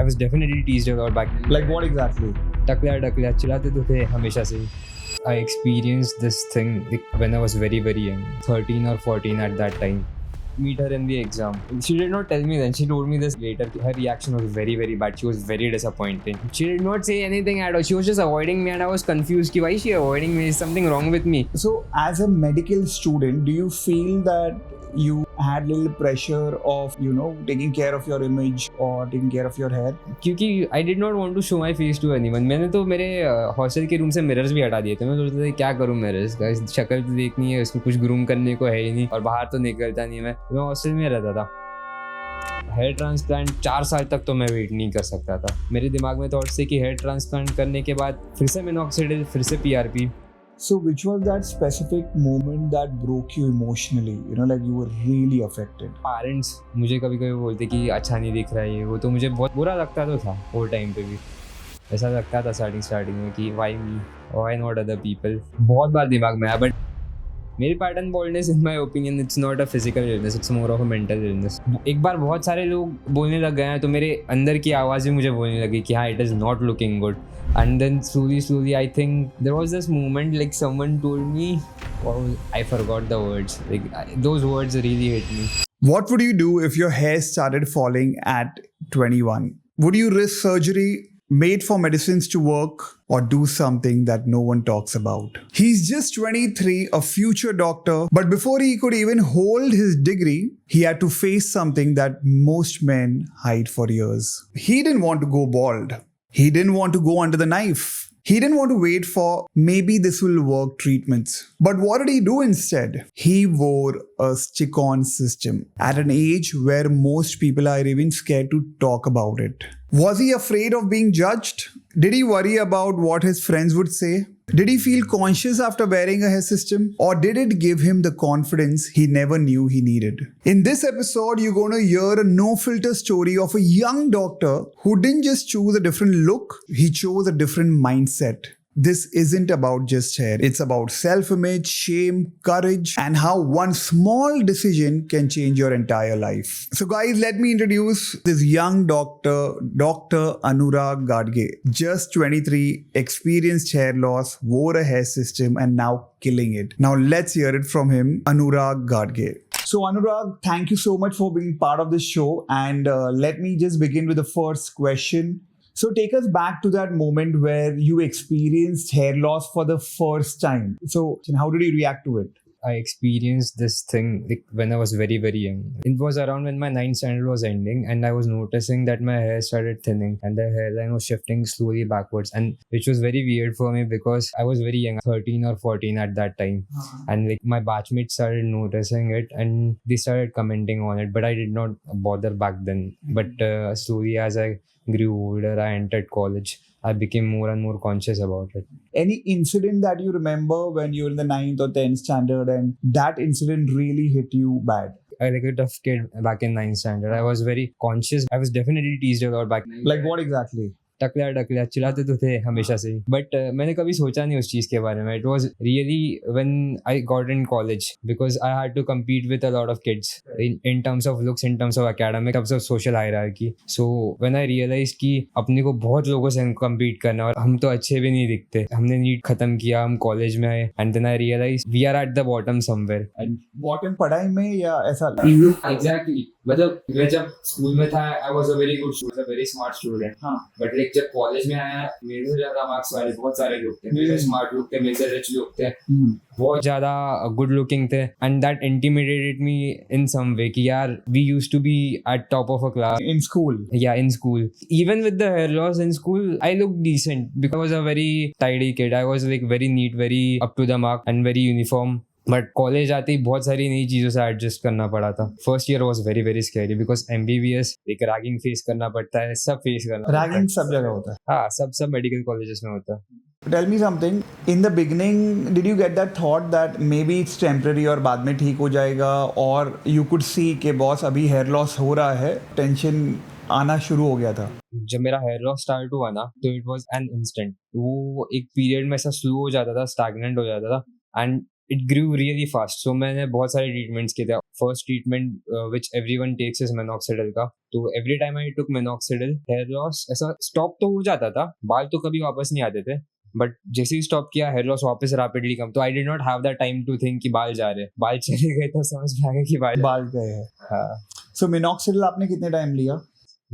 I was definitely teased a lot back. Like what exactly? टकला चिल्लाते तो थे हमेशा से. I experienced this thing when I was very young, 13 or 14 at that time. Meet her in the exam. She did not tell me then. She told me this later. Her reaction was very bad. She was very disappointed. She did not say anything at all. She was just avoiding me, and I was confused. Why is she avoiding me? Is something wrong with me? So, as a medical student, do you feel that you had little pressure of, taking care of your image or taking care of your hair? क्योंकि I did not want to show my face to anyone. मैंने तो मेरे hostel के room से mirrors भी हटा दिए थे. मैं सोचता था क्या करूँ मिरर्स का, शक्ल तो देखनी है, उसमें कुछ ग्रूम करने को है ही नहीं और बाहर तो निकलता नहीं. मैं हॉस्टल में रहता था. हेयर ट्रांसप्लांट 4 साल तक तो मैं वेट नहीं कर सकता था. मेरे दिमाग में थॉट्स थे कि हेयर ट्रांसप्लांट करने के बाद फिर से मिनॉक्सिडिल, फिर से PRP. So which was that specific moment that broke you emotionally? Like you were really affected. Parents मुझे कभी बोलते कि अच्छा नहीं दिख रहा है वो, तो मुझे बहुत बुरा लगता तो था. वो टाइम पे भी ऐसा लगता था स्टार्टिंग में कि why me, why not other people. बहुत बार दिमाग में आया. बट मेरी pattern baldness in my opinion it's not a physical illness, it's more of a mental illness. एक बार बहुत सारे लोग बोलने लग गए हैं तो मेरे अंदर की आवाज़ भी मुझे बोलने लगी कि हाँ, it is not looking good. And then slowly I think there was this moment like someone told me, I forgot the words, like those words really hit me. What would you do if your hair started falling at 21? Would you risk surgery, made for medicines to work, or do something that no one talks about? He's just 23, a future doctor, but before he could even hold his degree, he had to face something that most men hide for years. He didn't want to go bald. He didn't want to go under the knife. He didn't want to wait for maybe this will work treatments. But what did he do instead? He wore a stick-on system at an age where most people are even scared to talk about it. Was he afraid of being judged? Did he worry about what his friends would say? Did he feel conscious after wearing a hair system? Or did it give him the confidence he never knew he needed? In this episode, you're going to hear a no-filter story of a young doctor who didn't just choose a different look, he chose a different mindset. This isn't about just hair. It's about self-image, shame, courage, and how one small decision can change your entire life. So guys, let me introduce this young doctor, Dr. Anurag Gadge. Just 23, experienced hair loss, wore a hair system, and now killing it. Now let's hear it from him, Anurag Gadge. So Anurag, thank you so much for being part of this show. And let me just begin with the first question. So take us back to that moment where you experienced hair loss for the first time. So how did you react to it? I experienced this thing when I was very young. It was around when my 9th standard was ending, and I was noticing that my hair started thinning and the hairline was shifting slowly backwards, and which was very weird for me because I was very young, 13 or 14 at that time. And my batchmates started noticing it and they started commenting on it, but I did not bother back then. But slowly as I grew older, I entered college, I became more and more conscious about it. Any incident that you remember when you were in the 9th or 10th standard and that incident really hit you bad? I like a tough kid back in 9th standard. I was very conscious. I was definitely teased a lot back then. Like what exactly? टकला चिल्लाते तो थे हमेशा से. But मैंने कभी सोचा नहीं उस चीज़ के बारे में. It was really when I got in college because I had to compete with a lot of kids in terms of looks, in terms of academic, terms of social hierarchy. So when I realise कि अपने को बहुत लोगों से compete करना और हम तो अच्छे भी नहीं दिखते. हमने नीट खत्म किया, हम कॉलेज में आए, and then I realise we are at the bottom somewhere. Bottom पढ़ाई में या ऐसा? एग्जैक्टली. मतलब मैं जब स्कूल में था I was a very good student, a very smart student. But like जब कॉलेज में आया मेरे से ज्यादा मार्क्स वाले बहुत सारे लोग थे. मेरे स्मार्ट लोग थे, मेरे से रिच लोग थे, बहुत ज्यादा गुड लुकिंग थे. And that intimidated me in some way कि यार we used to be at top of a class in school. Yeah, in school. Even with the hair loss in school, I looked decent because I was a very tidy kid. I was like very neat, very up to the mark and very uniform. But college आते ही बहुत सारी नई चीज़ों से adjust करना पड़ा था. First year was very scary because MBBS एक रैगिंग फेस करना पड़ता है, सब फेस करना पड़ता है. रैगिंग सब जगह होता है. हाँ, सब मेडिकल कॉलेजेस में होता है. Tell me something. In the beginning, did you get that thought that maybe it's temporary और बाद में ठीक हो जाएगा, और you could see कि बॉस अभी हेयर लॉस हो रहा है, टेंशन आना शुरू हो गया था? जब मेरा हेयर लॉस स्टार्ट हुआ ना तो इट वॉज एन इंस्टेंट. वो एक पीरियड में ऐसा स्लो हो जाता था, स्टैग्नेंट हो जाता था, and it grew really fast. So मैंने बहुत सारे treatments किए थे. First treatment which everyone takes is minoxidil का. तो every time I took minoxidil, hair loss ऐसा stop तो हो जाता था, बाल तो कभी वापस नहीं आते थे. बट जैसे ही स्टॉप किया हेयर लॉस वापस रैपिडली कम. तो I did not have the time to think कि बाल जा रहे, बाल चले गए तो समझ में आ गया कि बाल गए हैं. हाँ. सो मिनॉक्सिडिल आपने कितने टाइम लिया?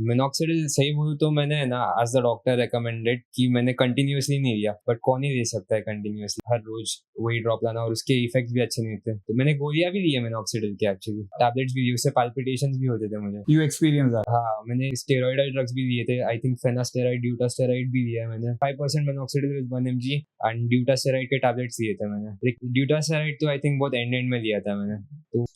मिनॉक्सिडिल सही बोलूँ तो मैंने ना एज द डॉक्टर रिकमेंडेड कि मैंने कंटिन्यूअसली नहीं लिया. बट कौन ही ले सकता है कंटिन्यूअसली हर रोज वही ड्रॉप लाना, और उसके इफेक्ट भी अच्छे नहीं थे. तो मैंने गोलियां भी ली है मिनॉक्सिडिल के, एक्चुअली टैबलेट्स भी ली, उससे पाल्पिटेशंस भी होते थे मुझे. You experience that? हाँ, मैंने स्टेरॉइडल ड्रग्स भी लिए थे. आई थिंक फेनास्टेरॉइड, ड्यूटास्टेरॉइड भी लिया है मैंने. 5% मिनॉक्सिडिल विद 1 mg एंड ड्यूटास्टेरॉइड के टैबलेट्स लिए थे मैंने. ड्यूटास्टेरॉइड तो आई थिंक बहुत एंड में लिया था मैंने. तो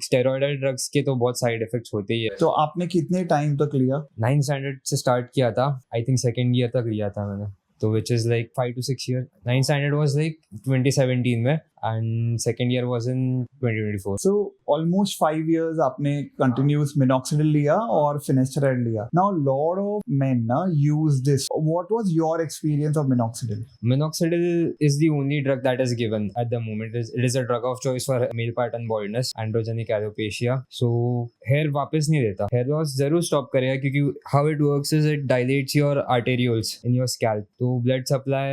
स्टेरॉइडल ड्रग्स के तो बहुत साइड इफेक्ट्स होते ही है. तो आपने कितने टाइम तक लिया? 9th स्टैंडर्ड से स्टार्ट किया था, आई थिंक 2nd ईयर तक लिया था मैंने. तो which is like 5 to 6 years. 9th standard was like 2017 में and 2nd year was in 2024. So almost 5 years आपने continuous minoxidil लिया और finasteride लिया. Now lot of men ना use this. What was your experience of minoxidil? Minoxidil is the only drug that is given at the moment. It is a drug of choice for male pattern baldness, androgenic alopecia. So hair वापस नहीं देता. Hair loss जरूर stop करेगा क्योंकि how it works is it dilates your arterioles in your scalp. तो blood supply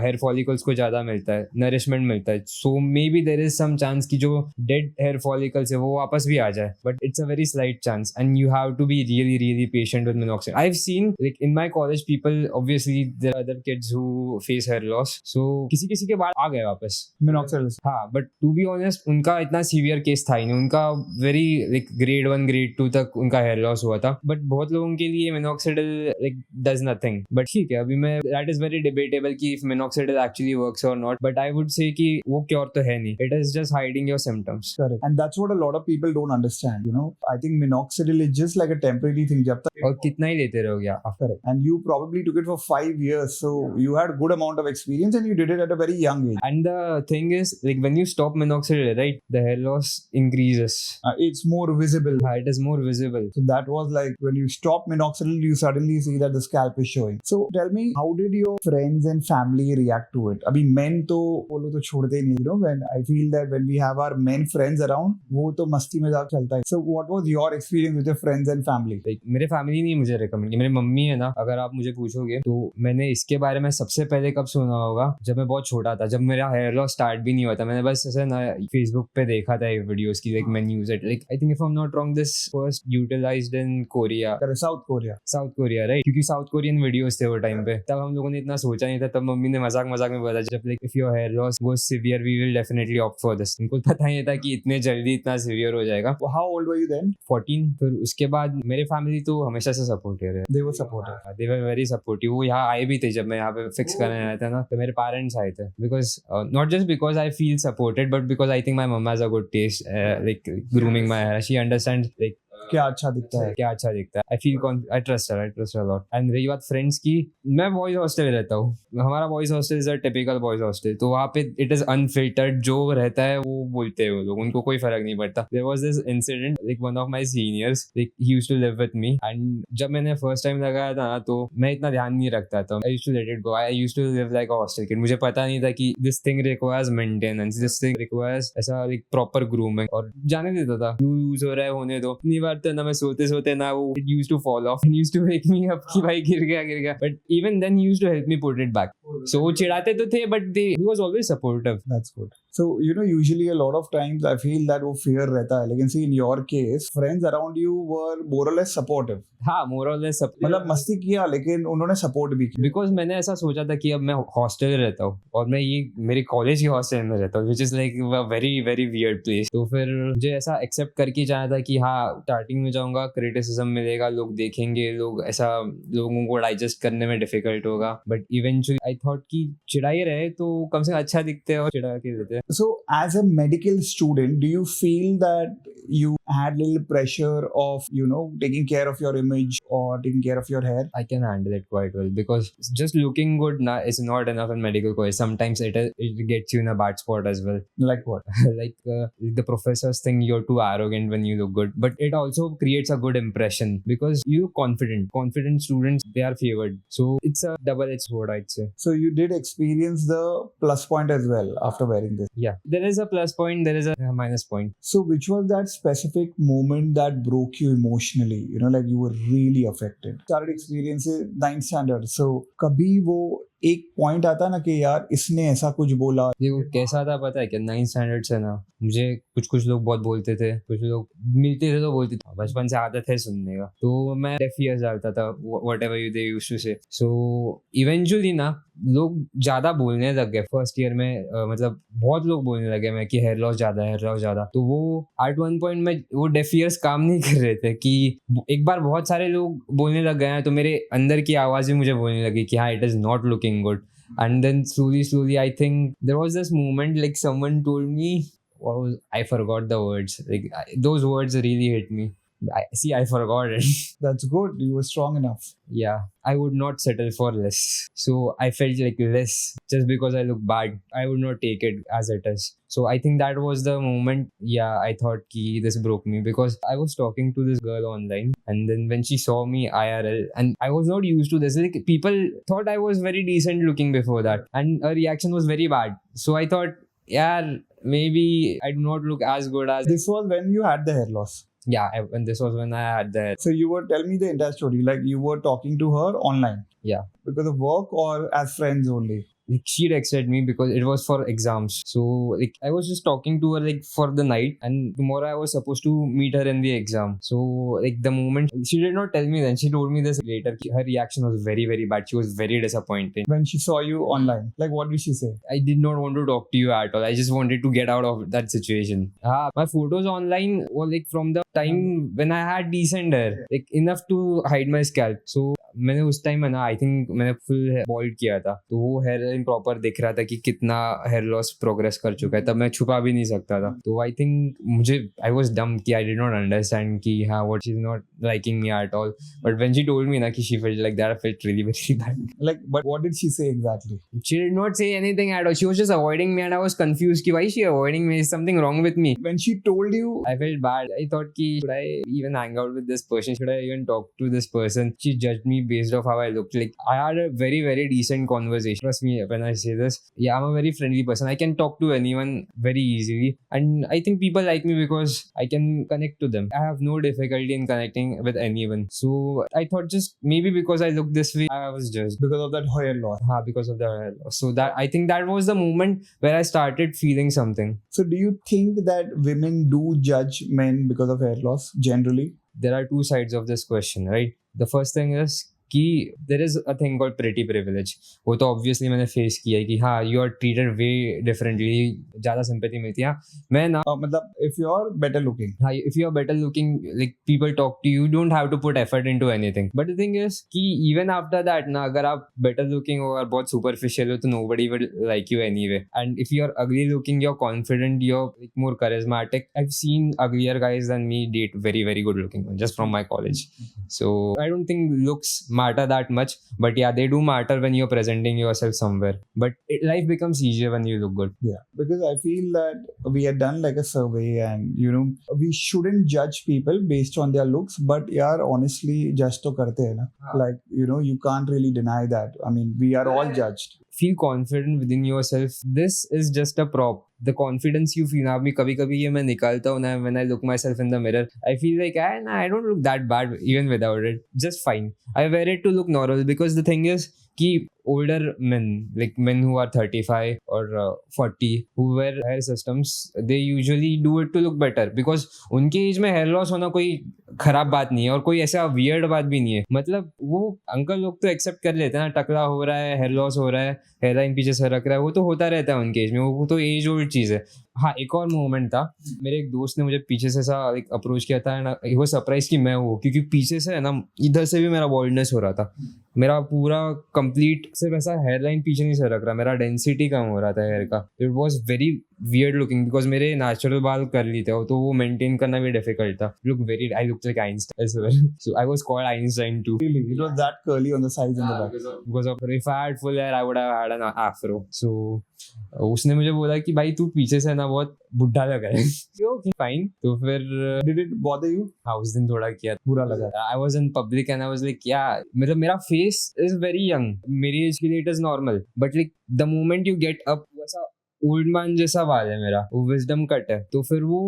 hair follicles को ज़्यादा मिलता है, nourishment मिलता है. So maybe there is some chance कि जो dead hair follicles है वो वापस भी आ जाए. But it's a very slight chance and you have to be really really patient with minoxidil. I've seen like in my college people, obviously there are other kids who face hair loss. So किसी के बाल आ गए वापस Minoxidil. हाँ. But to be honest उनका इतना severe case था ही नहीं. उनका very like grade 1 grade 2 तक उनका hair loss हुआ था. But बहुत लोगों के लिए minoxidil like does nothing. But ठीक है, अभी मैं that is very debatable कि if minoxidil actually works or not. But I would say कि वो क्योर तो है नहीं. It is just hiding your symptoms. Correct. And that's what a lot of people don't understand. You know, I think minoxidil is just like a temporary thing. जब तक और कितना ही लेते रहोगे आप. Correct. And you probably took it for 5 years, so you had good amount of experience and you did it at a very young age. And the thing is, like when you stop minoxidil, right, the hair loss increases. It's more visible. It is more visible. So that was like when you stop minoxidil, you suddenly see that the scalp is showing. So tell me, how did your friends and family react to it? अभी men तो वो लोग तो छोड़ते ही नहीं. You know, when I feel that when we have our men friends around, वो तो मस्ती मजाक चलता है. So what was your experience with your friends and family? Like, मेरे फैमिली ने मुझे रिकमेंड किया. मेरी मम्मी है ना, अगर आप मुझे पूछोगे तो मैंने इसके बारे में सबसे पहले कब सुना होगा, जब मैं बहुत छोटा था, जब मेरा हेयर लॉस स्टार्ट भी नहीं हुआ था. मैंने बस ऐसे ना फेसबुक पे देखा था वीडियोस की, like man use it. Like I think if I am not wrong this first utilised in Korea. South Korea right, क्योंकि साउथ कोरियन वीडियोस थे वो टाइम पे. तब हम लोगों ने इतना सोचा नहीं था. तब मम्मी ने मजाक में बताया जब like if your hair loss was severe we will definitely opt for this. उनको पता नहीं था कि इतने जल्दी इतना सिवियर हो जाएगा. How old were you then? 14. फिर उसके बाद मेरे फैमिली तो हमेशा से सपोर्टिव रहे. They were supportive. They were very supportive. वो यहाँ आए भी थे जब मैं यहाँ पे फिक्स करने आया था ना, तो मेरे पेरेंट्स आए थे. Because not just because I feel supported, but because I think my mom has a good taste, like grooming my hair. She understands like क्या अच्छा दिखता है. I feel I trust her a lot. And रही बात friends की, मैं boys hostel में रहता हूँ. हमारा boys hostel is a typical boys hostel. तो वहाँ पे इट इज अनफिल्टर्ड, जो रहता है वो बोलते हैं वो लोग, उनको कोई फर्क नहीं पड़ता. There was this incident, like one of my seniors, like he used to live with me, and जब मैंने फर्स्ट टाइम लगाया था ना, तो मैं इतना ध्यान नहीं रखता था. I used to let it go. I used to live like a hostel kid. मुझे पता नहीं था कि this thing requires maintenance, this thing requires ऐसा like proper grooming, और जाने देता था. यूज हो रहा है होने दो. इतनी बार तो ना मैं सोते ना वो it used to fall off and used to wake me up कि भाई गिर गया. But even then he used to help me put it back. So वो चिढ़ाते तो थे, but he was always supportive. That's good. So you know, usually a lot of times I feel that वो fear रहता है, लेकिन see in your case friends around you were more or less supportive. हाँ, more or less supportive. मतलब मस्ती किया लेकिन उन्होंने सपोर्ट भी किया. Because मैंने ऐसा सोचा था कि अब मैं हॉस्टल में रहता हूँ और मैं ये मेरे कॉलेज के हॉस्टल में रहता हूँ, which is like a very very weird place. तो फिर मुझे ऐसा एक्सेप्ट करके जाना था कि हाँ, स्टार्टिंग में जाऊँगा, क्रिटिसिज्म मिलेगा, लोग देखेंगे, लोग ऐसा लोगों को डाइजेस्ट करने में डिफिकल्ट होगा. बट इवेंचुअली आई थॉट कि चिढ़ाई रहे तो कम से कम अच्छा दिखते हैं और चिढ़ा के देते हैं. So as a medical student, do you feel that you had little pressure of, taking care of your image or taking care of your hair? I can handle it quite well because just looking good is not enough in medical college. Sometimes it gets you in a bad spot as well. Like what? Like the professors think you're too arrogant when you look good, but it also creates a good impression because you look confident. Confident students, they are favored. So it's a double-edged sword, I'd say. So you did experience the plus point as well after wearing this. Yeah, there is a plus point, there is a minus point. So which was that specific moment that broke you emotionally? Like you were really affected. Started experiencing 9th standard. So कभी वो एक point आता ना कि यार इसने ऐसा कुछ बोला. देखो कैसा था पता है क्या, 9th स्टैंडर्ड से ना मुझे कुछ लोग बहुत बोलते थे, कुछ लोग मिलते थे तो बोलते थे, बचपन से आदत है सुनने का, तो मैं डेफ ईयर्स डालता था whatever you they used to say. So eventually ना लोग ज्यादा बोलने लग गए फर्स्ट ईयर में. मतलब बहुत लोग बोलने लगे मैं कि हेयर लॉस ज्यादा, तो वो एट वन पॉइंट में वो डेफ ईयर्स काम नहीं कर रहे थे कि एक बार बहुत सारे लोग बोलने लग गए हैं, तो मेरे अंदर की आवाज भी मुझे बोलने लगी कि हाँ, it is not looking good. And then slowly I think there was this moment like someone told me, I forgot the words, like those words really hit me. I forgot it. That's good, you were strong enough. Yeah, I would not settle for less. So I felt like less just because I look bad. I would not take it as it is. So I think that was the moment, yeah, I thought ki this broke me because I was talking to this girl online, and then when she saw me IRL, and I was not used to this, like people thought I was very decent looking before that, and her reaction was very bad. So I thought, yeah, maybe I do not look as good as... This was when you had the hair loss? Yeah, and this was when I had that. So you were telling me the entire story, like you were talking to her online. Yeah. Because of work or as friends only? Like she texted me because it was for exams. So like I was just talking to her like for the night, and tomorrow I was supposed to meet her in the exam. So like the moment she did not tell me, then she told me this later. Her reaction was very, very bad. She was very disappointed when she saw you online. Like what did she say? I did not want to talk to you at all. I just wanted to get out of that situation. My photos online were like from the time when I had decent hair, like enough to hide my scalp. So मैंने उस time है ना, I think मैंने full bold किया था, तो वो hair line proper दिख रहा था कि कितना हेयर लॉस प्रोग्रेस कर चुका है. तब मैं छुपा भी नहीं सकता था. तो आई थिंक मुझे आई वाज डम कि आई डिड नॉट अंडरस्टैंड कि हाँ, what she is not liking me at all. But when she told me na ki she felt like that, I felt really very bad. Like, but what did she say exactly? She did not say anything at all. She was just avoiding me, and I was confused ki why is she avoiding me? Is something wrong with me? When she told you, I felt bad. I thought ki should I even hang out with this person? Should I even talk to this person? She judged me based off how I looked. Like I had a very, very decent conversation. Trust me when I say this. Yeah, I'm a very friendly person. I can talk to anyone very easily, and I think people like me because I can connect to them. I have no difficulty in connecting with anyone. So I thought just maybe because I look this way, I was judged. Because of that hair loss. Because of the hair loss. So that I think that was the moment where I started feeling something. So do you think that women do judge men because of hair loss generally? There are two sides of this question, right? The first thing is कि there is a thing called pretty privilege. वो तो obviously मैंने face किया है कि हाँ, you are treated way differently, ज़्यादा sympathy मिलती है. मैं ना मतलब if you are better looking. हाँ, if you are better looking, like people talk to you, you don't have to put effort into anything. But the thing is कि even after that ना, अगर आप better looking हो और बहुत superficial हो, तो nobody will like you anyway. And if you are ugly looking, you're confident, you're like more charismatic. I've seen uglier guys than me date very, very good looking ones just from my college. So I don't think looks matter that much, but yeah, they do matter when you're presenting yourself somewhere. But life becomes easier when you look good. Yeah, because I feel that we had done like a survey, and we shouldn't judge people based on their looks, but yeah, honestly judge to karte hai na. Like you can't really deny that. I mean, we are all judged. Feel confident within yourself. This is just a prop. The confidence you feel. अभी कभी ये मैं निकालता हूँ ना, when I look myself in the mirror, I feel like I don't look that bad even without it. Just fine. I wear it to look normal because the thing is कि older men, like men who are 35 or 40, who wear hair systems, they usually do it to look better because उनके as में hair loss होना कोई खराब बात नहीं है और कोई ऐसा वियर्ड बात भी नहीं है. मतलब वो अंकल लोग तो एक्सेप्ट कर लेते हैं ना, टकला हो रहा है, हेयर लॉस हो रहा है, हेयर लाइन पीछे से रख रहा है, वो तो होता रहता है उनके एज में, वो तो एज ओल्ड चीज़ है. हाँ, एक और मोमेंट था, मेरे एक दोस्त ने मुझे पीछे से एक अप्रोच किया था ना, वो सरप्राइज कि मैं हूँ, क्योंकि पीछे से है ना, इधर से भी मेरा बॉल्डनेस हो रहा था. मेरा पूरा कंप्लीट सिर्फ ऐसा हेयर लाइन पीछे नहीं से रख रहा, मेरा डेंसिटी कम हो रहा था हेयर का. It was very weird looking because मेरे natural बाल curly थे तो वो maintain करना भी difficult था. I looked like Einstein as well. So I was called Einstein too. Really? It was that curly on the sides and the back. Because of if I had full hair, I would have had an afro. So उसने मुझे बोला कि भाई तू पीछे से ना बहुत बुढ़ा लग रहा है. Okay fine. तो फिर Did it bother you? हाँ उस दिन थोड़ा किया, बुरा लगा. I was in public and I was like क्या मतलब मेरा face is very young, मेरी एज के लिए it is normal, but like the moment you get up वैसा old man जैसा बाल है मेरा, वो wisdom cut है, तो फिर वो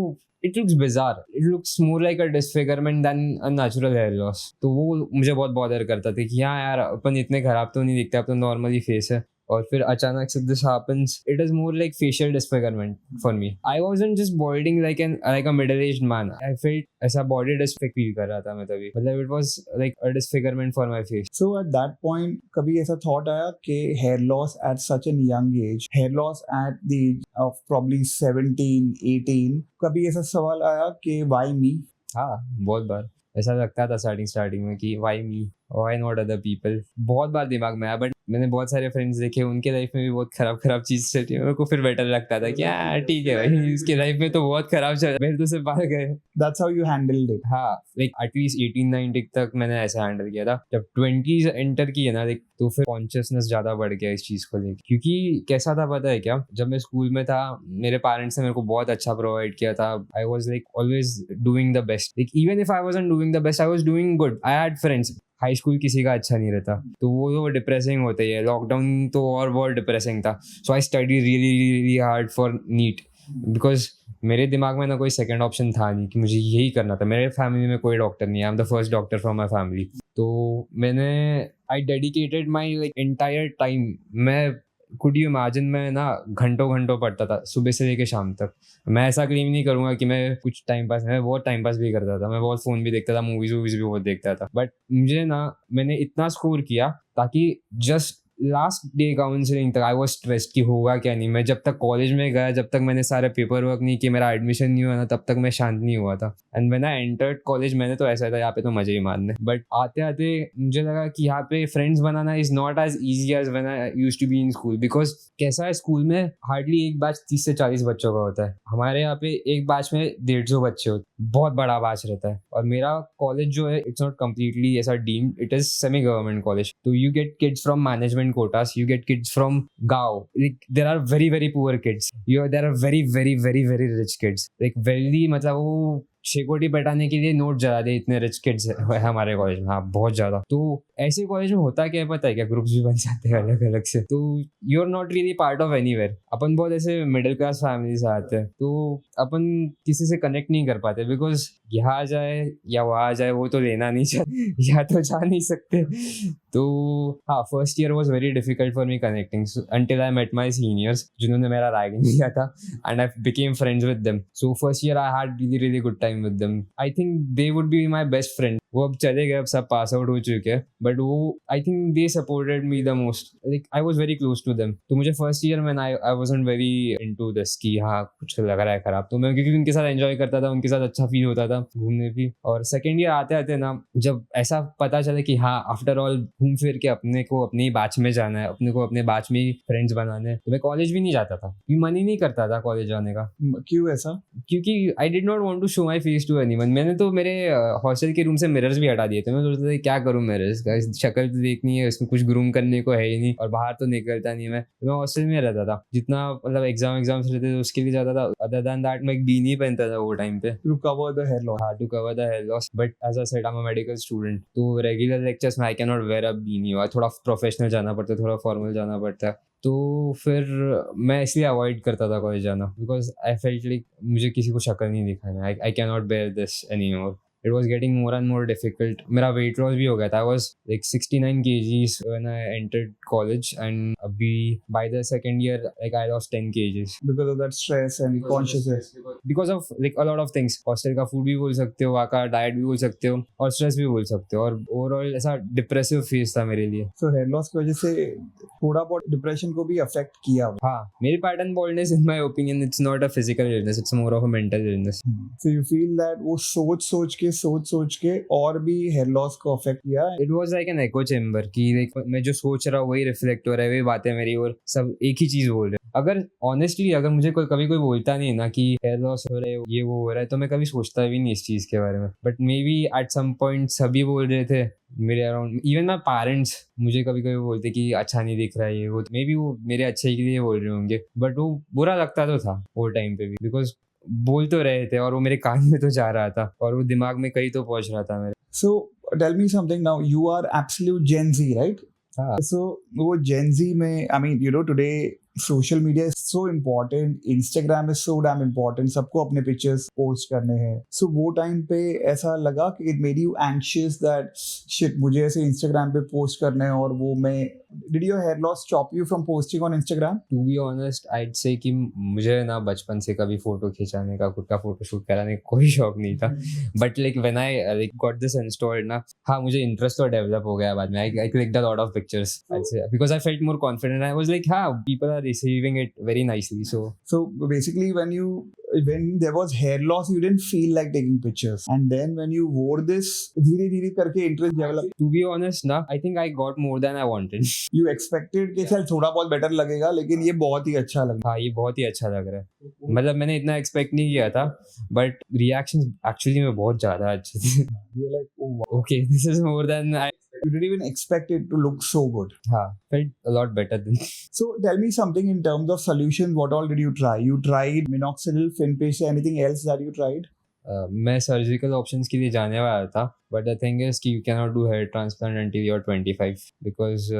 it looks bizarre. It looks more like a disfigurement than a natural hair loss. तो वो मुझे बहुत bother करता था कि हाँ यार अपन इतने खराब तो नहीं दिखते, अब तो नॉर्मली फेस है. और फिर अचानक से this happens, it is more like facial disfigurement for me. I wasn't just balding like a middle-aged man. I felt ऐसा body disfigurement feel कर रहा था मैं तभी. मतलब it was like a disfigurement for my face. So at that point, कभी ऐसा thought आया कि hair loss at such a young age, hair loss at the age of probably 17, 18, कभी ऐसा सवाल आया कि why me? हाँ बहुत बार ऐसा लगता था स्टार्टिंग में कि why me? Why not other people? बहुत बार दिमाग में आया, बट मैंने बहुत सारे फ्रेंड्स देखे, उनके लाइफ में भी बहुत खराब चीज चलती है, मेरे को फिर बेटर लगता था कि हाँ ठीक है भाई, इसकी लाइफ में तो बहुत खराब चल रहा है, मेरे तो सिर्फ बाहर गए. That's how you handled it. हाँ लाइक एटलीस्ट 18-19 तक मैंने ऐसे हैंडल किया था. जब 20s एंटर किए ना लाइक, तो फिर कॉन्शियसनेस ज्यादा बढ़ गया इस चीज को लेकर. क्योंकि कैसा था पता है क्या, जब मैं स्कूल में था मेरे पेरेंट्स ने मेरे को बहुत अच्छा प्रोवाइड किया था. आई was like always doing the best. Like even if I wasn't doing the best, I was doing good. I had friends. High school किसी का अच्छा नहीं रहता, तो वो डिप्रेसिंग होते ही है. लॉकडाउन तो और बहुत डिप्रेसिंग था. So I study really hard for NEET, because मेरे दिमाग में ना कोई सेकंड ऑप्शन था नहीं कि मुझे यही करना था. मेरे फैमिली में कोई डॉक्टर नहीं है. I am the first doctor from my family. तो मैंने आई dedicated my like entire time. मैं कुड यू इमेजिन, मैं ना घंटों पढ़ता था सुबह से लेकर शाम तक. मैं ऐसा क्लेम नहीं करूंगा कि मैं कुछ टाइम पास, मैं बहुत टाइम पास भी करता था, मैं बहुत फ़ोन भी देखता था, मूवीज़ भी बहुत देखता था. बट मुझे ना, मैंने इतना स्कोर किया ताकि जस्ट लास्ट डे काउंसलिंग तक आई वॉज स्ट्रेस्ड कि होगा क्या नहीं. मैं जब तक कॉलेज में गया, जब तक मैंने सारे पेपर वर्क नहीं किए, मेरा एडमिशन नहीं हुआ ना, तब तक मैं शांत नहीं हुआ था. And when I entered college, मैंने तो ऐसा था यहाँ पे तो मजे ही मारने. बट आते आते मुझे लगा कि यहाँ पे फ्रेंड्स बनाना is not as easy as when I used to be in school. Because कैसा है, स्कूल में हार्डली एक बैच 30 से 40 बच्चों का होता है. हमारे यहाँ पे एक बैच में 150 बच्चे होते, बहुत बड़ा बैच रहता है. और मेरा कॉलेज जो है, इट्स नॉट कम्प्लीटली ऐसा deemed, it is semi government college. तो you get kids from management quotas, you get kids from Gao. Like there are very poor kids. There are very rich kids. Like very मतलब वो शेकोटी बैठाने के लिए note जला दे, इतने rich kids है हमारे कॉलेज में. हाँ बहुत ज्यादा. तो ऐसे कॉलेज में होता क्या है पता है क्या, ग्रुप्स भी बन जाते हैं अलग अलग से. तो you are not really part of anywhere. अपन बहुत ऐसे मिडिल क्लास फैमिली से आते हैं, तो अपन किसी से कनेक्ट नहीं कर पाते, बिकॉज यहाँ जाए या वहाँ जाए वो तो लेना नहीं चाहिए, या तो जा नहीं सकते. तो हाँ, first year was very difficult for me connecting until I met my seniors, जिन्होंने मेरा रैगिंग किया था, and I became friends with them. So first year I had really good time with them. I think they would be my best friend. वो अब चले गए, अब सब पास आउट हो चुके हैं, बट वो I think they supported me the most. Like I was very close to them. तो मुझे फर्स्ट ईयर में I wasn't very into this कि हाँ कुछ लग रहा है खराब. तो मैं क्योंकि उनके साथ एंजॉय करता था, उनके साथ अच्छा फील होता था घूमने भी. और सेकेंड ईयर आते आते ना, जब ऐसा पता चले कि हाँ आफ्टर ऑल घूम फिर के अपने को अपने ही बैच में जाना है, अपने को अपने बैच में ही फ्रेंड्स बनाने हैं, तो मैं कॉलेज भी नहीं जाता था. मन ही नहीं करता था कॉलेज जाने का. क्यों ऐसा? क्योंकि I did not want to show my face to anyone. मैंने तो मेरे हॉस्टल के रूम से मिरर्स भी हटा दिए थे. मैं सोचता था क्या करूं, मिरर्स का शक्ल तो देखनी है, उसमें कुछ ग्रूम करने को है ही नहीं, और बाहर तो निकलता नहीं. मैं हॉस्टल में रहता था. जितना मतलब एग्जाम्स रहते थे उसके लिए जाता था. अदर देन दैट मैं एक बीन ही पहनता था वो टाइम पे, to cover the hair loss. हाँ, to cover the hair loss. But as I said, I am a medical student, तो रेगुलर लेक्चर्स में I can not wear a beanie. थोड़ा प्रोफेशनल जाना पड़ता है, थोड़ा फॉर्मल जाना पड़ता है. तो फिर मैं इसलिए अवॉइड करता था कॉलेज जाना, बिकॉज आई फेल्ट लाइक मुझे किसी को शक्ल नहीं दिखाना. I can not bear this any more. It was getting more and more difficult. मेरा weight loss भी हो गया था. I was like 69 kgs when I entered college, and अभी by the second year like I lost 10 kgs. Because of that stress and consciousness. Because of like a lot of things. Hostel का food भी बोल सकते हो, वहाँ का diet भी बोल सकते हो, और stress भी बोल सकते हो, और overall ऐसा depressive phase था मेरे लिए. So hair loss की वजह से थोड़ा बहुत depression को भी affect किया. हाँ, मेरी pattern baldness in my opinion it's not a physical illness, it's more of a mental illness. So you feel that वो सोच के ये सोच के और भी हेयर लॉस को अफेक्ट किया? It was like an echo chamber कि like, मैं जो सोच रहा हूँ वही रिफ्लेक्ट हो रहा है, वही बातें मेरी और सब एक ही चीज बोल रहे हैं। अगर ऑनेस्टली अगर मुझे कभी कोई बोलता नहीं ना कि हेयर लॉस हो रहा है, ये वो हो रहा है, तो मैं कभी सोचता भी नहीं इस चीज के बारे में। But maybe at some point सभी बोल रहे थे मेरे अराउंड, इवन माई पेरेंट्स मुझे कभी कभी बोलते कि अच्छा नहीं दिख रहा है ये वो, मे बी वो मेरे अच्छे के लिए बोल रहे होंगे, बट वो बुरा लगता तो था वो टाइम पे भी, बिकॉज बोल तो रहे थे और वो मेरे कान में तो जा रहा था और वो दिमाग में कहीं तो पहुंच रहा था मेरे। So tell me something now. You are absolute Gen Z, right? हाँ So वो Gen Z में, I mean, you know, today social media is so important. Instagram is so damn important. सबको अपने pictures post करने हैं. So वो time पे ऐसा लगा कि it made you anxious that shit मुझे ऐसे Instagram पे post करने हैं और वो मैं. Did your hair loss stop you from posting on Instagram? To be honest I'd say कि मुझे ना बचपन से कभी फोटो खिंचाने का, खुद का फोटो शूट कराने का कोई शौक नहीं था, but like when I like got this installed ना, हाँ मुझे इंटरेस्ट तो डेवलप हो गया बाद में। I clicked a lot of pictures because I felt more confident. I was like हाँ people are receiving it very nicely. So basically when there was hair loss, you didn't feel like taking pictures, and then when you wore this, धीरे धीरे करके interest develop. To be honest ना I think I got more than I wanted. You expected कि चल थोड़ा बहुत better लगेगा, लेकिन ये बहुत ही अच्छा लगा. हाँ ये बहुत ही अच्छा लग रहा है, मतलब मैंने इतना एक्सपेक्ट नहीं किया था, बट रिएक्शंस एक्चुअली में बहुत ज्यादा अच्छे थे। You're like, oh wow. Okay this is more than I You didn't even expect it to look so good. हाँ felt a lot better than. So tell me something in terms of solutions. What all did you try? You tried minoxidil, finpaste, anything else that you tried? मैं surgical options के लिए जाने वाला था, but the thing is कि you can not do hair transplant until you are 25 because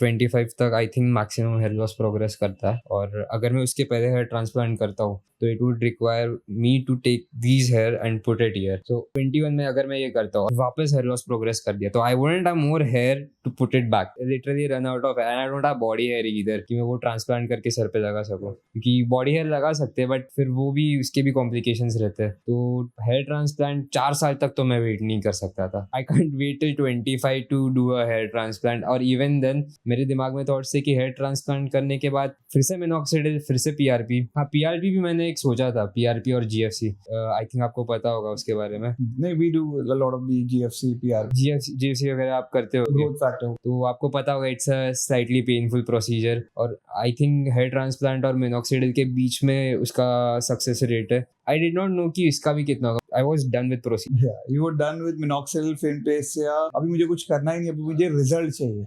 25 तक I think maximum hair loss progress करता है, और अगर मैं उसके पहले हेयर ट्रांसप्लांट करता हूँ तो it would require me to take these hair and put it here. So 21 में अगर मैं ये करता हूँ और वापस हेयर लॉस प्रोग्रेस कर दिया तो I wouldn't have more hair to put it back, literally run out of hair and I don't have body hair either कि मैं वो ट्रांसप्लांट करके सर पे लगा सकूँ, क्योंकि बॉडी हेयर लगा सकते हैं बट फिर वो भी उसके भी कॉम्प्लिकेशंस रहते हैं। तो हेयर ट्रांसप्लांट 4 साल तक तो मैं वेट नहीं कर सकता था। I can't wait till 25 to do a hair transplant, और इवन देन मेरे दिमाग में थॉट से कि हेयर ट्रांसप्लांट करने के बाद फिर से मिनॉक्सिडिल, फिर से पीआरपी। हाँ पीआरपी भी मैंने एक सोचा था, पीआरपी और जीएफसी। आई थिंक आपको पता होगा उसके बारे में। नहीं, we do a lot of the GFC, PR. GFC वगैरह आप करते हो Growth factor. तो आपको पता होगा it's a slightly painful procedure, और आई थिंक हेयर ट्रांसप्लांट और मिनॉक्सिडिल के बीच में उसका सक्सेस रेट है। आई डिड नॉट नो कि इसका भी कितना होगा। I was done with procedure. Yeah, you were done with minoxidil, finpaste से अभी मुझे कुछ करना ही नहीं, अभी मुझे रिजल्ट चाहिए।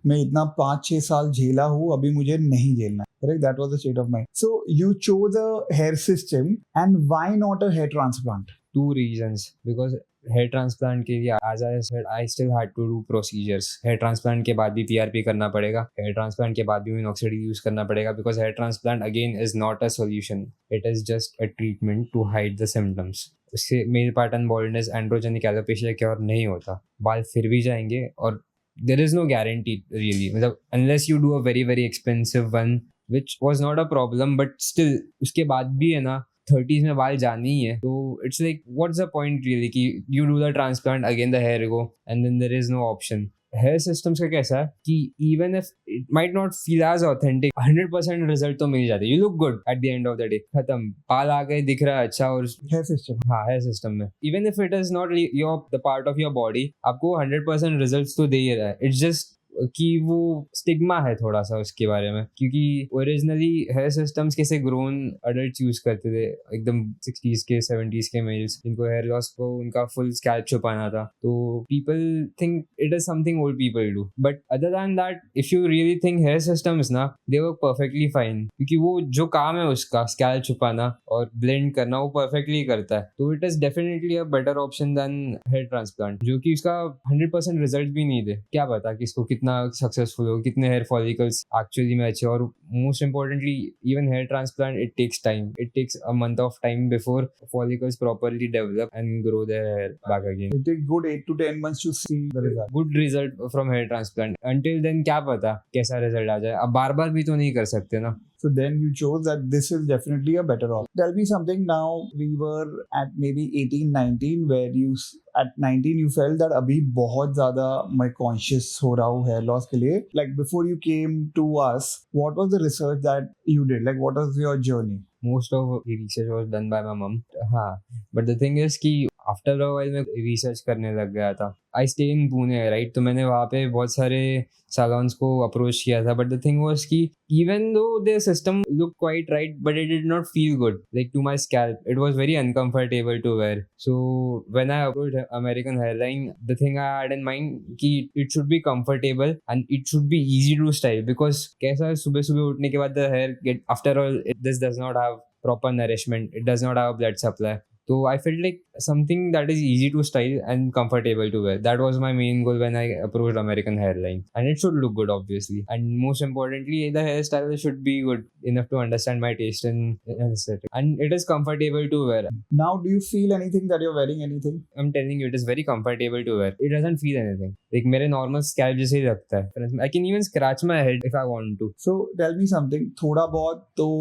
मैं इतना 5-6 साल झेला हूँ, अभी मुझे नहीं झेलना। Correct? That was the state of mind. So you chose a hair system, and why not a hair transplant? 2 reasons, because hair transplant के लिए as I said I still had to do procedures. Hair transplant के बाद भी PRP करना पड़ेगा, hair transplant के बाद भी मिनॉक्सिडिल यूज करना पड़ेगा, because hair transplant again is not a solution, it is just a treatment to hide the symptoms. उससे male pattern baldness, androgenic alopecia cure नहीं होता, बाल फिर भी जाएंगे, और there is no guarantee really, मतलब unless you do a very very expensive one which was not a problem, but still उसके बाद भी है ना 30s में बाल जानी ही है, तो it's like what's the point really कि you do the transplant again the hair go and then there is no option. Hair systems का कैसा है कि even if it might not feel as authentic, 100% result तो मिल जाते, you look good at the end of the day, खत्म, बाल आ गए, दिख रहा है अच्छा। और Hair system. हाँ हेयर सिस्टम में even if it is not your the part of your body, आपको 100% रिजल्ट तो दे ही रहा है। इट्स जस्ट कि वो स्टिग्मा है थोड़ा सा उसके बारे में, क्योंकि ओरिजिनली हेयर सिस्टम्स कैसे ग्रोन अडल्ट यूज करते थे, एकदम 60s के 70s के मेल्स जिनको हेयर लॉस को उनका फुल स्कैल्प छुपाना था, तो people think it is something old people do, but other than that if you really think hair systems ना, दे वर्क परफेक्टली फाइन, क्योंकि वो जो काम है उसका स्कैल्प छुपाना और ब्लेंड करना वो परफेक्टली करता है, तो it is definitely a better option then hair transplant, जो कि उसका 100% रिजल्ट भी नहीं दे। क्या पता कि इसको कितना सक्सेसफुल हो, कितने हेयर फॉलिकल्स एक्चुअली में अच्छे, और most importantly even hair transplant it takes time, it takes a month of time before follicles properly develop and grow their hair back again. It takes good 8 to 10 months to see the result. Good result from hair transplant, until then क्या पता कैसा result आ जाए, अब बार बार भी तो नहीं कर सकते ना। So then you chose that this is definitely a better option. Tell me something now. We were at maybe 18, 19, where at 19 you felt that अभी बहुत ज़्यादा मैं conscious हो रहा हूँ hair loss के लिए. Like before you came to us, what was the research that you did? Like what was your journey? Most of the research was done by my mom. हाँ, but the thing is कि after a while मैं research करने लग गया था. I stay in Pune right, तो मैंने वहाँ पे बहुत सारे सैलून्स को अप्रोच किया था, बट द थिंग वाज कि even though their system looked quite right, but it did not feel good. Like to my scalp, it was very uncomfortable to wear. So when I approached American Hairline, the thing I had in mind कि it should be comfortable and it should be easy to style, because कैसा है सुबह सुबह उठने के बाद the hair get, after all this does not have proper nourishment, it does not have blood supply. So I felt like something that is easy to style and comfortable to wear. That was my main goal when I approached American Hairline. And it should look good, obviously. And most importantly, the hairstyle should be good enough to understand my taste and aesthetic. And it is comfortable to wear. Now, do you feel anything that you're wearing anything? I'm telling you, it is very comfortable to wear. It doesn't feel anything. Like मेरे normal scalp जैसे ही लगता है. I can even scratch my head if I want to. So tell me something. थोड़ा बहुत तो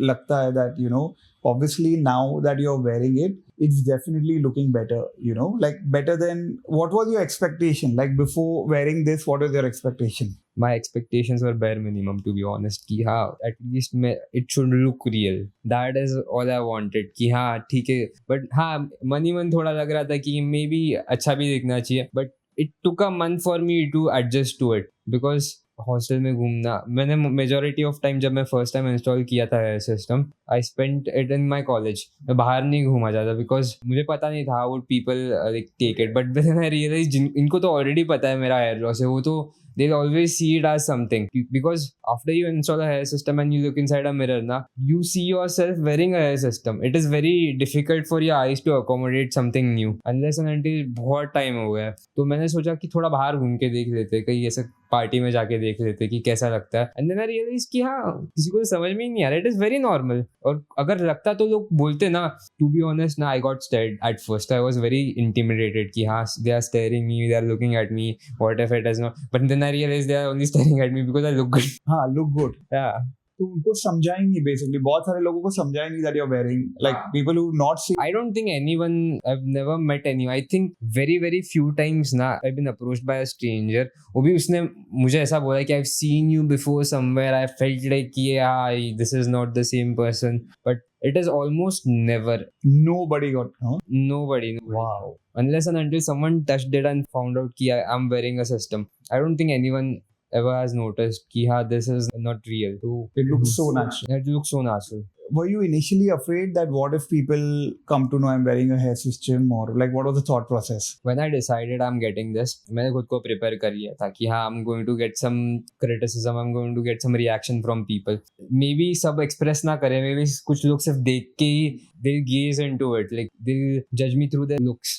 लगता है that, you know, obviously now that you're wearing it, it's definitely looking better, you know, like better than what was your expectation? Like before wearing this, what was your expectation? My expectations were bare minimum, to be honest. कि हाँ, at least it should look real. That is all I wanted. कि हाँ ठीक है, but हाँ मन थोड़ा लग रहा था कि maybe अच्छा भी दिखना चाहिए. But it took a month for me to adjust to it, because hostel में घूमना, मैंने मेजोरिटी ऑफ टाइम जब मैं फर्स्ट टाइम इंस्टॉल किया था hair system, I spent it in my college. मैं बाहर नहीं घूमा जाता बिकॉज मुझे पता नहीं था would people like take it. But then I realize इनको तो ऑलरेडी पता है मेरा हेयर लॉस है, वो तो they'll always see it as something, because after you install a hair system and you look inside a mirror na, you see yourself wearing a hair system. It is very difficult for your eyes to accommodate something new unless and until बहुत time हो गया. तो मैंने सोचा कि थोड़ा बाहर घूम के देख लेते, कहीं ऐसे पार्टी में जाके देख लेते कि कैसा लगता है. एंड देन आई रियलाइज कि हाँ किसी को समझ में ही नहीं आ रहा. It is very normal. और अगर लगता तो लोग बोलते ना. टू बी ऑनेस्ट ना, I got stared at first. I was very intimidated कि हाँ they are staring me, they are looking at me, what if it is not. But then I realized they are only staring at me because I look good. हाँ, look good. Yeah. तो उनको समझाएंगे basically. बहुत सारे लोगों को समझाएंगे that you're wearing, like people who not see. I don't think anyone, I've never met anyone. I think very few times ना I've been approached by a stranger. वो भी उसने मुझे ऐसा बोला कि I've seen you before somewhere. I felt like कि yeah, this is not the same person. But it is almost never. Nobody got, no? Nobody. Wow. Unless and until someone touched it and found out कि I'm wearing a system. I don't think anyone ever has noticed कि हाँ this is not real. So It looks so natural. it looks so natural. Were you initially afraid that what if people come to know I'm wearing a hair system, or like what was the thought process? When I decided I'm getting this, मैंने खुद को prepare कर लिया था कि हाँ I'm going to get some criticism, I'm going to get some reaction from people. Maybe सब express ना करें, maybe कुछ लोग सिर्फ देख के ही they'll gaze into it, like they'll judge me through their looks.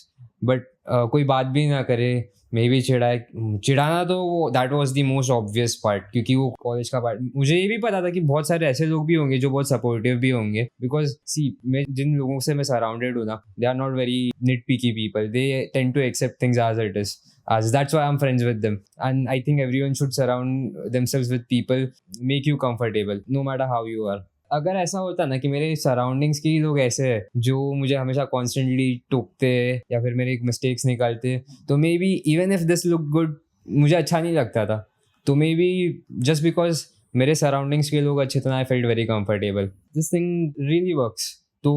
But कोई बात भी ना करे, मे बी चिढ़ाना तो that was the most obvious part, क्योंकि वो कॉलेज का पार्ट. मुझे ये भी पता था कि बहुत सारे ऐसे लोग भी होंगे जो बहुत सपोर्टिव भी होंगे, बिकॉज सी मैं जिन लोगों से मैं सराउंडेड हूँ ना, they are not very nit picky people. They tend to accept things as it is. As that's why I'm friends with them, and I think everyone should surround themselves with people make you comfortable, no matter how you are. अगर ऐसा होता ना कि मेरे surroundings के ही लोग ऐसे हैं जो मुझे हमेशा कॉन्स्टेंटली टोकते या फिर मेरे मिस्टेक्स निकालते, तो may be even if this look good मुझे अच्छा नहीं लगता था. तो मे बी जस्ट बिकॉज मेरे सराउंडिंग्स के लोग अच्छे थे, I felt very comfortable. This thing really works. तो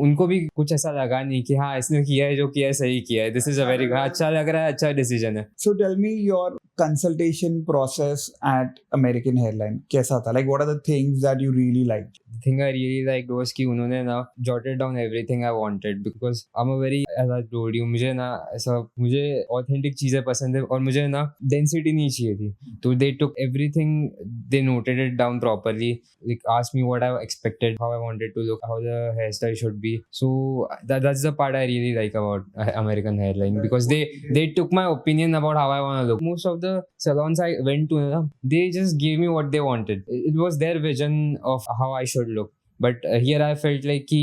उनको भी कुछ ऐसा लगा नहीं कि हाँ इसने किया है जो किया है सही किया है. दिस इज अ वेरी अच्छा लग रहा है, अच्छा डिसीजन है. So tell me your consultation process at American Hairline. कैसा था? Like what are the things that you really liked? The thing I really liked was कि उन्होंने ना jotted down everything I wanted, because I'm a very, as I told you, मुझे ना ऐसा मुझे authentic चीज़ें पसंद है और मुझे ना density नहीं चाहिए थी. तो they took everything, they noted it down properly, like asked me what I expected, how I wanted to look, how the hairstyle should be. So that's the part I really like about American Hairline, because they took my opinion about how I want to look. Most of the salons I went to, they just gave me what they wanted. It was their vision of how I should look. But here I felt like कि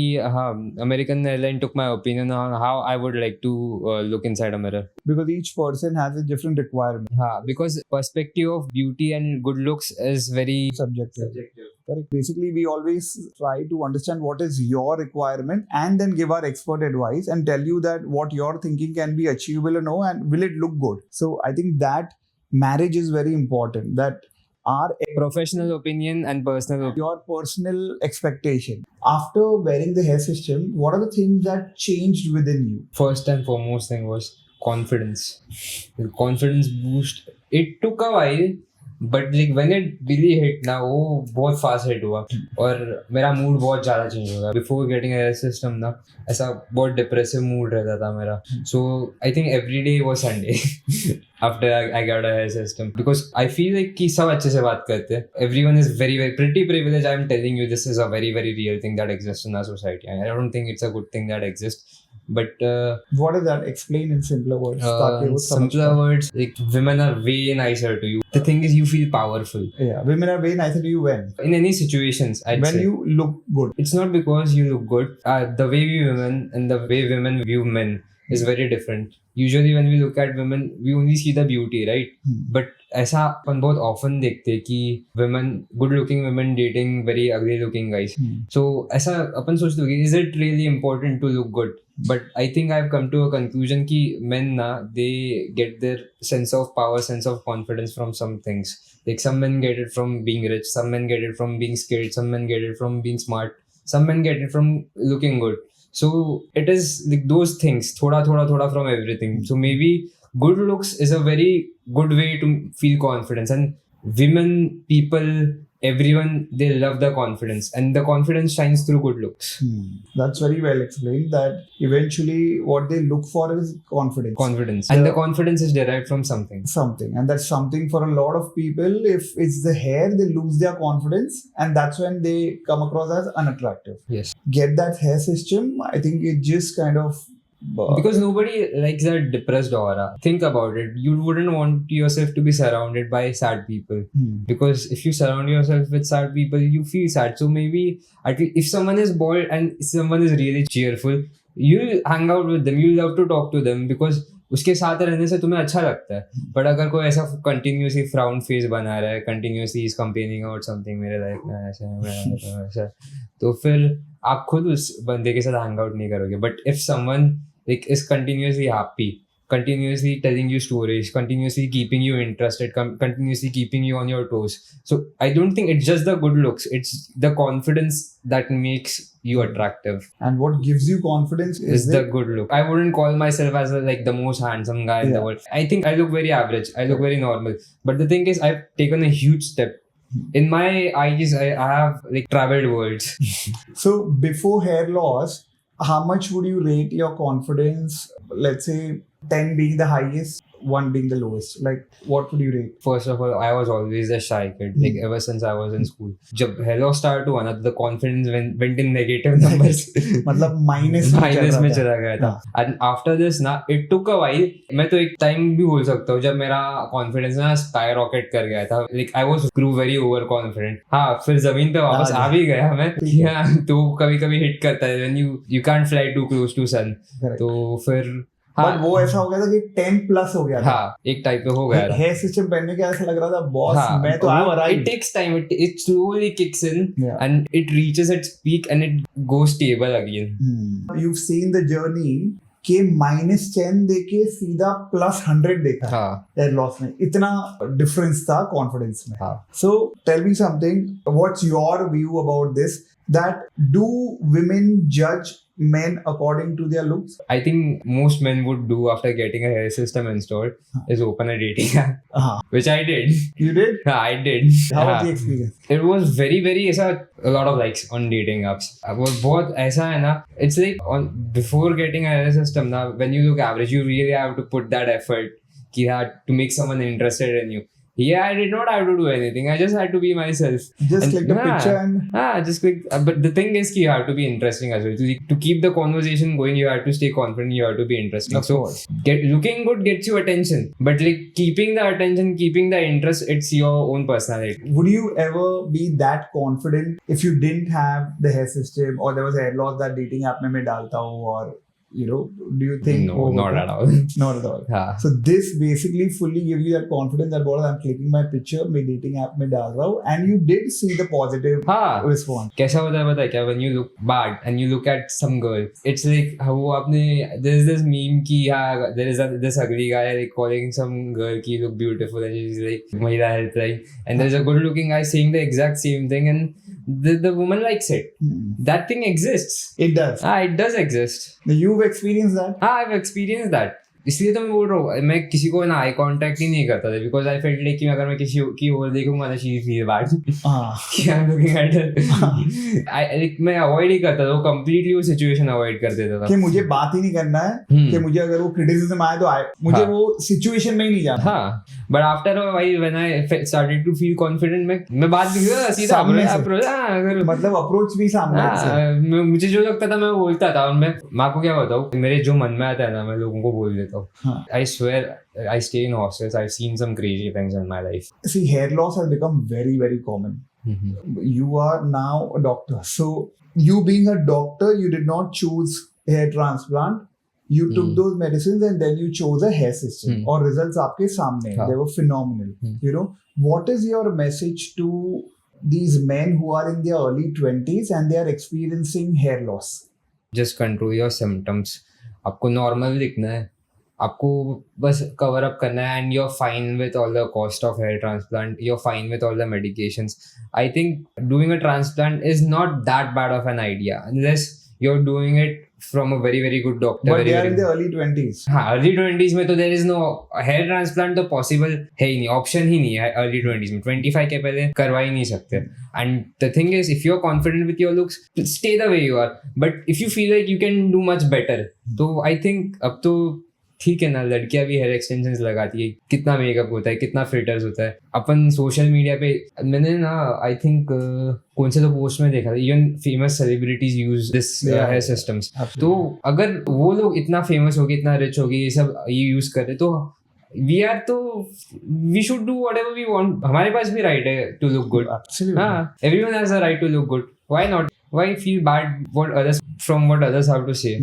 American Hairline took my opinion on how I would like to look inside a mirror. Because each person has a different requirement. Because perspective of beauty and good looks is very Subjective. Correct. Basically, we always try to understand what is your requirement and then give our expert advice and tell you that what you're thinking can be achievable or no, and will it look good. So I think that marriage is very important. That our Professional opinion and personal opinion. your personal expectation. After wearing the hair system, what are the things that changed within you? First and foremost thing was confidence. The confidence boost. It took a while, but like when it really hit ना वो बहुत fast hit हुआ और मेरा mood बहुत ज़्यादा change हो गया. Before getting a hair system ना ऐसा बहुत depressive mood रहता था मेरा. So I think every day was Sunday after I got a hair system because I feel like कि सब अच्छे से बात करते हैं. Everyone is very very pretty privileged. I'm telling you this is a very very real thing that exists in our society. I don't think it's a good thing that exists. But What is that? Explain in simpler words. simpler words, like women are way nicer to you. The thing is, you feel powerful Yeah, women are way nicer to you when? in any situations. I'd When say. you look good. It's not because you look good. The way we women and the way women view men is very different. Usually, when we look at women, we only see the beauty, right? But ऐसा अपन बहुत often देखते हैं कि women, good looking women dating very ugly looking guys. So ऐसा अपन सोचते हैं कि is it really important to look good? But I think I've come to a conclusion कि men ना they get their sense of power, sense of confidence from some things. Like some men get it from being rich, some men get it from being skilled, some men get it from being smart, some men get it from looking good. So it is like those things, thoda from everything. So maybe good looks is a very good way to feel confidence. And women, people, everyone, they love the confidence, and the confidence shines through good looks. That's very well explained. That eventually what they look for is confidence. And the confidence is derived from something. And that's something for a lot of people. If it's the hair, they lose their confidence, and that's when they come across as unattractive. Yes. Get that hair system. I think it just kind of because nobody likes that depressed aura. Think about it. You wouldn't want yourself to be surrounded by sad people. Because if you surround yourself with sad people, you feel sad. So maybe at least if someone is bald and someone is really cheerful, you'll hang out with them. You'll love to talk to them because उसके साथ रहने से तुम्हें अच्छा लगता है. But अगर कोई ऐसा कंटिन्यूसली फ्राउन फेस बना रहा है, continuously is complaining about something, मेरे लाइफ में ऐसा, तो फिर आप खुद उस बंदे के साथ हैंग आउट नहीं करोगे. But if someone like is continuously happy, continuously telling you stories, continuously keeping you interested, continuously keeping you on your toes. So I don't think it's just the good looks, it's the confidence that makes you attractive. And what gives you confidence is the good look. I wouldn't call myself as like the most handsome guy in the world. I think I look very average, I look very normal. But the thing is, I've taken a huge step. In my eyes, I have like traveled worlds. So before hair loss, how much would you rate your confidence? Let's say 10 being the highest, 1 being the lowest. Like, what would you rate? First of all, I was always a shy kid. Like ever since I was in school. जब hello start हुआ ना, the confidence went in negative numbers. मतलब minus में चला गया था. And after this ना, it took a while. मैं तो एक time भी बोल सकता हूँ जब मेरा confidence ना skyrocket कर गया था. Like I was grew very overconfident. हाँ, फिर जमीन पे वापस आ भी गया मैं. हाँ, तो कभी-कभी hit करता है when you can't fly too close to sun. तो फिर बट वो ऐसा हो गया था कि 10 प्लस हो गया था. हाँ, एक टाइप पे हो गया था. हेयर सिस्टम पहनने के ऐसा लग रहा था बॉस, मैं तो आया. It takes time. It slowly kicks in and it reaches its peak and it goes stable again. You've seen the journey के -10 देके सीधा +100 देखा हेयर लॉस में. इतना डिफरेंस था कॉन्फिडेंस में. So tell me something. What's your view about this? That do women judge men according to their looks? I think most men would do after getting a hair system installed is open a dating app, which I did. You did? I did. How was the experience? It was very ऐसा a lot of likes on dating apps. वो बहुत ऐसा है ना, it's like on before getting a hair system ना, when you look average, you really have to put that effort कि to make someone interested in you. Yeah, I did not have to do anything. I just had to be myself. Just click the picture and... just click. But the thing is, you have to be interesting as well. To keep the conversation going, you have to stay confident. You have to be interesting. Of course. Looking good gets you attention. But like keeping the attention, keeping the interest, it's your own personality. Would you ever be that confident if you didn't have the hair system or there was hair loss that dating app में मैं डालता हूँ और Do you think? No, not at all. Not at all. हाँ. So this basically fully gives you that confidence that बोला I'm clicking my picture, मैं dating app में डाल रहा हूँ, and you did see the positive हाँ. response. कैसा होता है पता है क्या? When you look bad and you look at some girl, it's like वो आपने there is this meme की हाँ there is this ugly guy like calling some girl की look beautiful and she's like महिला helpline, and there's a good looking guy saying the exact same thing and the woman likes it. That thing exists. It does. It does exist. You've experienced that? I've experienced that. इसलिए तो मैं बोल रहा हूँ मैं किसी को ना आई कांटेक्ट ही नहीं करता था बिकॉज आई फेल्ट लाइक कि अगर मैं किसी की ओर देखूंगा ना शी फील बैड कि आई एम लुकिंग एट आई मैं अवॉइड ही करता था वो कंप्लीटली वो सिचुएशन अवॉइड कर देता था कि मुझे बात ही नहीं करना है कि मुझे अगर वो क्रिटिसिज्म आए तो आए मुझे वो सिचुएशन में ही नहीं जाना हाँ but after a while when I started to feel confident मैं बात भी सीधा अप्रोच अगर मतलब अप्रोच भी सामने से मुझे जो लगता था मैं बोलता था और मैं आपको क्या बताऊँ मेरे जो मन में आता है ना मैं लोगों को बोल देता हूँ. I swear, I stay in hostels. I've seen some crazy things in my life. See, hair loss has become very, very common. You are now a doctor. So, you being a doctor, you did not choose hair transplant. You took those medicines and then you chose a hair system. Or results आपके सामने. They were phenomenal. What is your message to these men who are in their early 20s and they are experiencing hair loss? Just control your symptoms. आपको normal दिखना है आपको बस cover up करना है and you are fine with all the cost of hair transplant you are fine with all the medications I think doing a transplant is not that bad of an idea unless you are doing it from a very very good doctor. But they are in the early 20s. हाँ early 20s में तो there is no hair transplant तो possible है ही नहीं option ही नहीं है early 20s में 25 के पहले करवा ही नहीं सकते and the thing is if you are confident with your looks stay the way you are but if you feel like you can do much better तो I think अब तो ठीक है ना लड़कियां भी हेयर एक्सटेंशंस लगाती है कितना मेकअप होता है कितना फिल्टर्स होता है अपन सोशल मीडिया पे मैंने ना आई थिंक कौन से तो पोस्ट में देखा था even famous celebrities use this hair systems तो अगर वो लोग इतना फेमस हो गए इतना रिच हो गए ये सब ये यूज कर रहे तो वी आर तो we should do whatever we want हमारे पास भी राइट है टू लुक गुड हाँ everyone has a right to look good why not why feel bad what others from what others have to say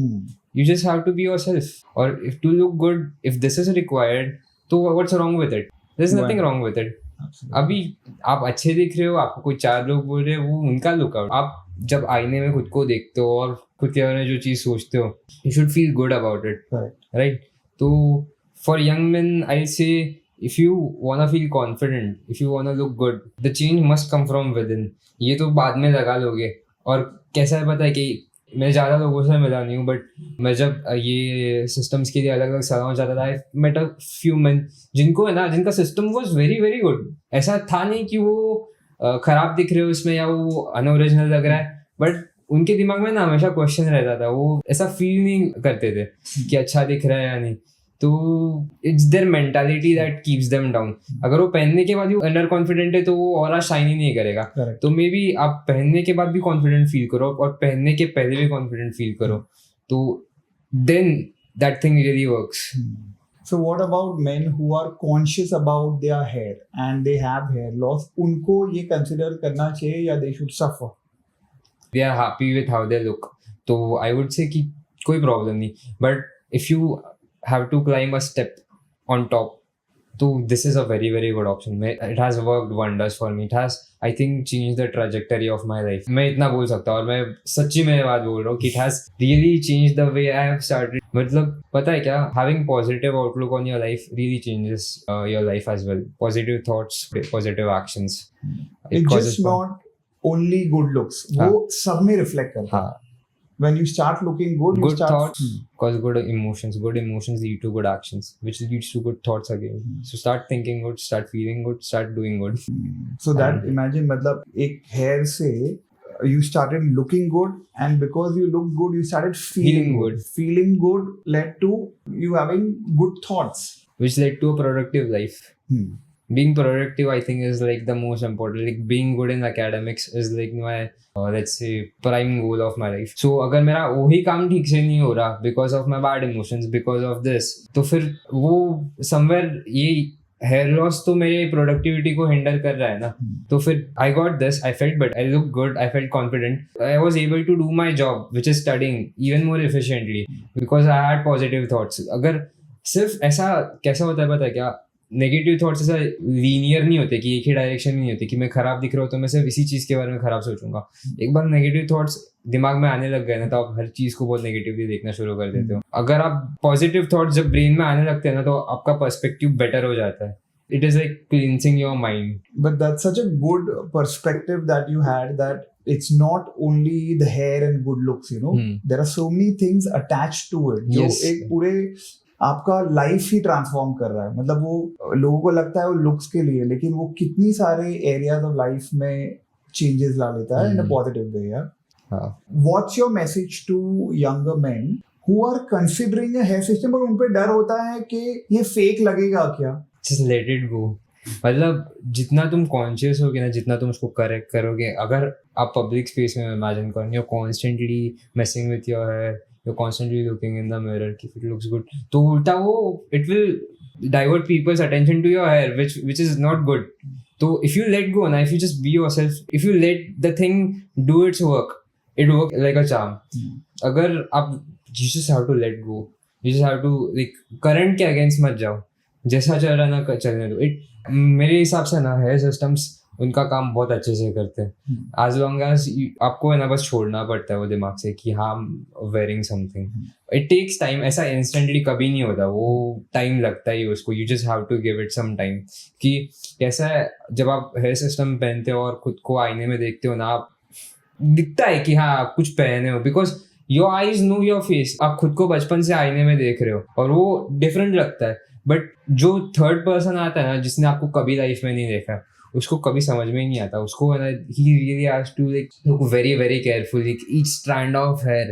You just have to be yourself. Or if to look good, if this is required, तो what's wrong with it? There's nothing wrong with it. अभी आप अच्छे दिख रहे हो आपको कोई चार लोग बोल रहे हैं वो उनका लुकआउट आप जब आईने में खुद को देखते हो और खुद के बारे में जो चीज़ सोचते हो you should feel good about it. Right? तो for young men, I say if you wanna feel confident, if you wanna look good, the change must come from within. ये तो बाद में लगा लोगे और कैसा है पता है कि मैं ज़्यादा लोगों से मिला नहीं हूँ बट मैं जब ये सिस्टम्स के लिए अलग अलग सलाह जाता था I met a few men जिनको है ना जिनका system was very very good ऐसा था नहीं कि वो खराब दिख रहे हो उसमें या वो अनओरिजिनल लग रहा है बट उनके दिमाग में ना हमेशा क्वेश्चन रहता था वो ऐसा फील नहीं करते थे कि अच्छा दिख रहा है या नहीं तो it's their mentality that keeps them down अगर वो पहनने के बाद भी अंडर कॉन्फिडेंट है तो वो और शाइन ही नहीं करेगा तो मे बी आप पहनने के बाद भी कॉन्फिडेंट फील करो और पहनने के पहले भी कॉन्फिडेंट फील करो तो then that thing really works So what about men who are conscious about their hair and they have hair loss उनको ये consider करना चाहिए या they should suffer? They are happy with how they look तो I would say कि कोई problem नहीं but if you have to climb a step on top so this is a very very good option it has worked wonders for me it has I think changed the trajectory of my life मैं इतना बोल सकता हूँ और मैं सच्ची में बात बोल रहा हूँ कि it has really changed the way I have started मतलब पता है क्या having positive outlook on your life really changes your life as well positive thoughts positive actions it's just not only good looks वो सब में reflect करता है when you start looking good you start thoughts cause good emotions lead to good actions which leads to good thoughts again so start thinking good start feeling good start doing good so that imagine मतलब एक hair से you started looking good and because you looked good you started feeling good led to you having good thoughts which led to a productive life being productive I think is like the most important like being good in academics is like my let's say prime goal of my life so अगर मेरा वही काम ठीक से नहीं हो रहा because of my bad emotions because of this तो फिर वो somewhere ये हेयर लॉस तो मेरे प्रोडक्टिविटी को हैंडल कर रहा है ना, तो फिर I got this, I felt better, I look good, I felt confident, I was able to do my job which is studying even more efficiently because I had positive thoughts. अगर सिर्फ ऐसा कैसा होता है पता है क्या, नेगेटिव थॉट्स ऐसा लीनियर नहीं होते कि एक ही डायरेक्शन में नहीं होते कि मैं खराब दिख रहा हूँ तो मैं सिर्फ इसी चीज के बारे में खराब सोचूंगा. एक बार नेगेटिव थॉट्स दिमाग में आने लग गए ना तो आप हर चीज को बहुत नेगेटिवली देखना शुरू कर देते हो. अगर आप पॉजिटिव थॉट्स जब ब्रेन में आने लगते हैं ना तो आपका पर्सपेक्टिव बेटर हो जाता है. It is like cleansing your mind. But that's such a good perspective that you had, that it's not only the hair and good looks, you know. There are so many things attached to it. जो Yes. एक पूरे आपका life ही transform कर रहा है. मतलब वो लोगों को लगता है वो लुक्स के लिए, लेकिन वो कितनी सारे एरियाज ऑफ लाइफ में चेंजेस ला लेता है इन अ पॉजिटिव वे. यार, what's your message to younger men who are considering a hair system और उन पे डर होता है कि ये फेक लगेगा क्या? Just let it go. मतलब जितना तुम कॉन्शियस होगे ना, जितना तुम उसको करेक्ट करोगे, अगर आप पब्लिक स्पेस में इमेजिन करो, you're constantly messing with your hair, you're constantly looking in the mirror if it looks good, तो उल्टा वो it will divert people's attention to your hair which is not good. तो if you let go ना, if you just be yourself, if you let the thing do its work, it works like a charm. अगर आप you just have to let go, you just have to like current के against मत जाओ, जैसा चल रहा ना चलने दो. मेरे हिसाब से ना हेयर सिस्टम्स उनका काम बहुत अच्छे से करते हैं. एज लॉन्ग एज आपको है ना बस छोड़ना पड़ता है वो दिमाग से कि हाँ wearing something. It takes time, ऐसा इंस्टेंटली कभी नहीं होता, वो टाइम लगता ही उसको. You just have to give it some time. कि कैसा है जब आप हेयर सिस्टम पहनते हो और खुद को आईने में देखते हो ना, आप दिखता है कि हाँ आप कुछ पहने हो because your eyes know your face. आप खुद को बचपन से आईने में देख रहे हो और वो डिफरेंट लगता है. बट जो थर्ड पर्सन आता है ना, जिसने आपको कभी लाइफ में नहीं देखा, उसको कभी समझ में ही नहीं आता. उसको है ना he really has to like look very very carefully each strand of hair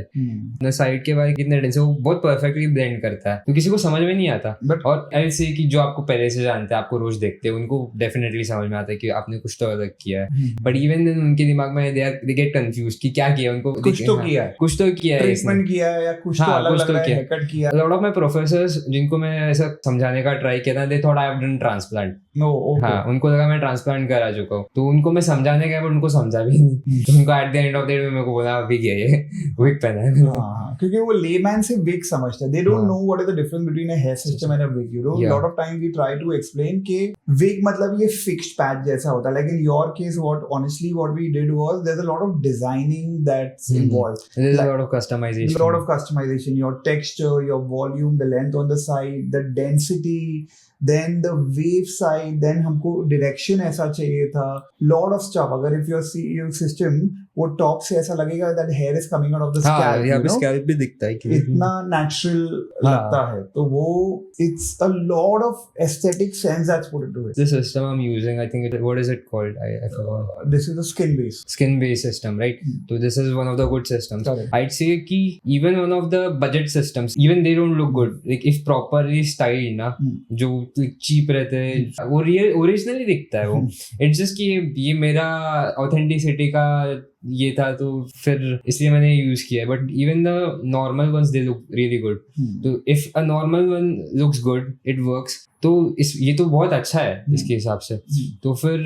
ना साइड के बारे कितने से वो बहुत परफेक्टली ब्लेंड करता है, तो किसी को समझ में नहीं आता. But- और ऐसे कि जो आपको पहले से जानते हैं, आपको रोज देखते हैं, उनको डेफिनेटली समझ में आता है कि आपने कुछ तो अलग किया है. बट इवन उनके दिमाग में दे गेट कंफ्यूज कि क्या किया उनको. कुछ तो किया है, कुछ तो किया है, ट्रीटमेंट किया है या कुछ तो हाँ, अलग कुछ लग तो रहा है, किया. हेयरकट किया. लॉट ऑफ माय प्रोफेसर्स जिनको मैं ऐसा समझाने का ट्राई किया था, they thought I have done transplant. No, okay. हाँ, उनको लगा मैं ट्रांसप्लांट करा चुका हूँ, तो उनको मैं समझाने गया बट उनको समझा भी नहीं. तो उनको eight the end of the day मेरे को बोला विग है, ये विग पहना है मैंने. हाँ, क्योंकि वो लेमैन से विग समझते हैं. They don't know what is the difference between a hair system and a wig. You know, Yeah. Lot of time we try to explain कि विग मतलब ये फिक्स्ड पैच जैसा होता है. Like in your case what honestly what we did was there is a lot of designing that's involved. There's a lot of customization. A lot of customization, your texture, your volume, the length on the side, the density, then the wave side, then हमको direction ऐसा चाहिए था. Lot of stuff. अगर if your system वो top से ऐसा लगेगा that hair is coming out of the हाँ, scalp, यहाँ you पे know? scalp भी दिखता है कि इतना natural लगता है, तो वो it's a lot of aesthetic sense that's put into it. the system I'm using, I think what is it called? I forgot. This is a skin base. Skin based system, right? So this is one of the good systems. Correct. I'd say कि even one of the budget systems, even they don't look good. Like if properly styled ना, जो cheap रहते हैं, वो real originally दिखता है वो. It's just कि ये मेरा authenticity का ये था, तो फिर इसलिए मैंने यूज किया. But even the normal ones they look really good. तो if a normal one looks good, it works, तो ये तो बहुत अच्छा है इसके हिसाब से. तो फिर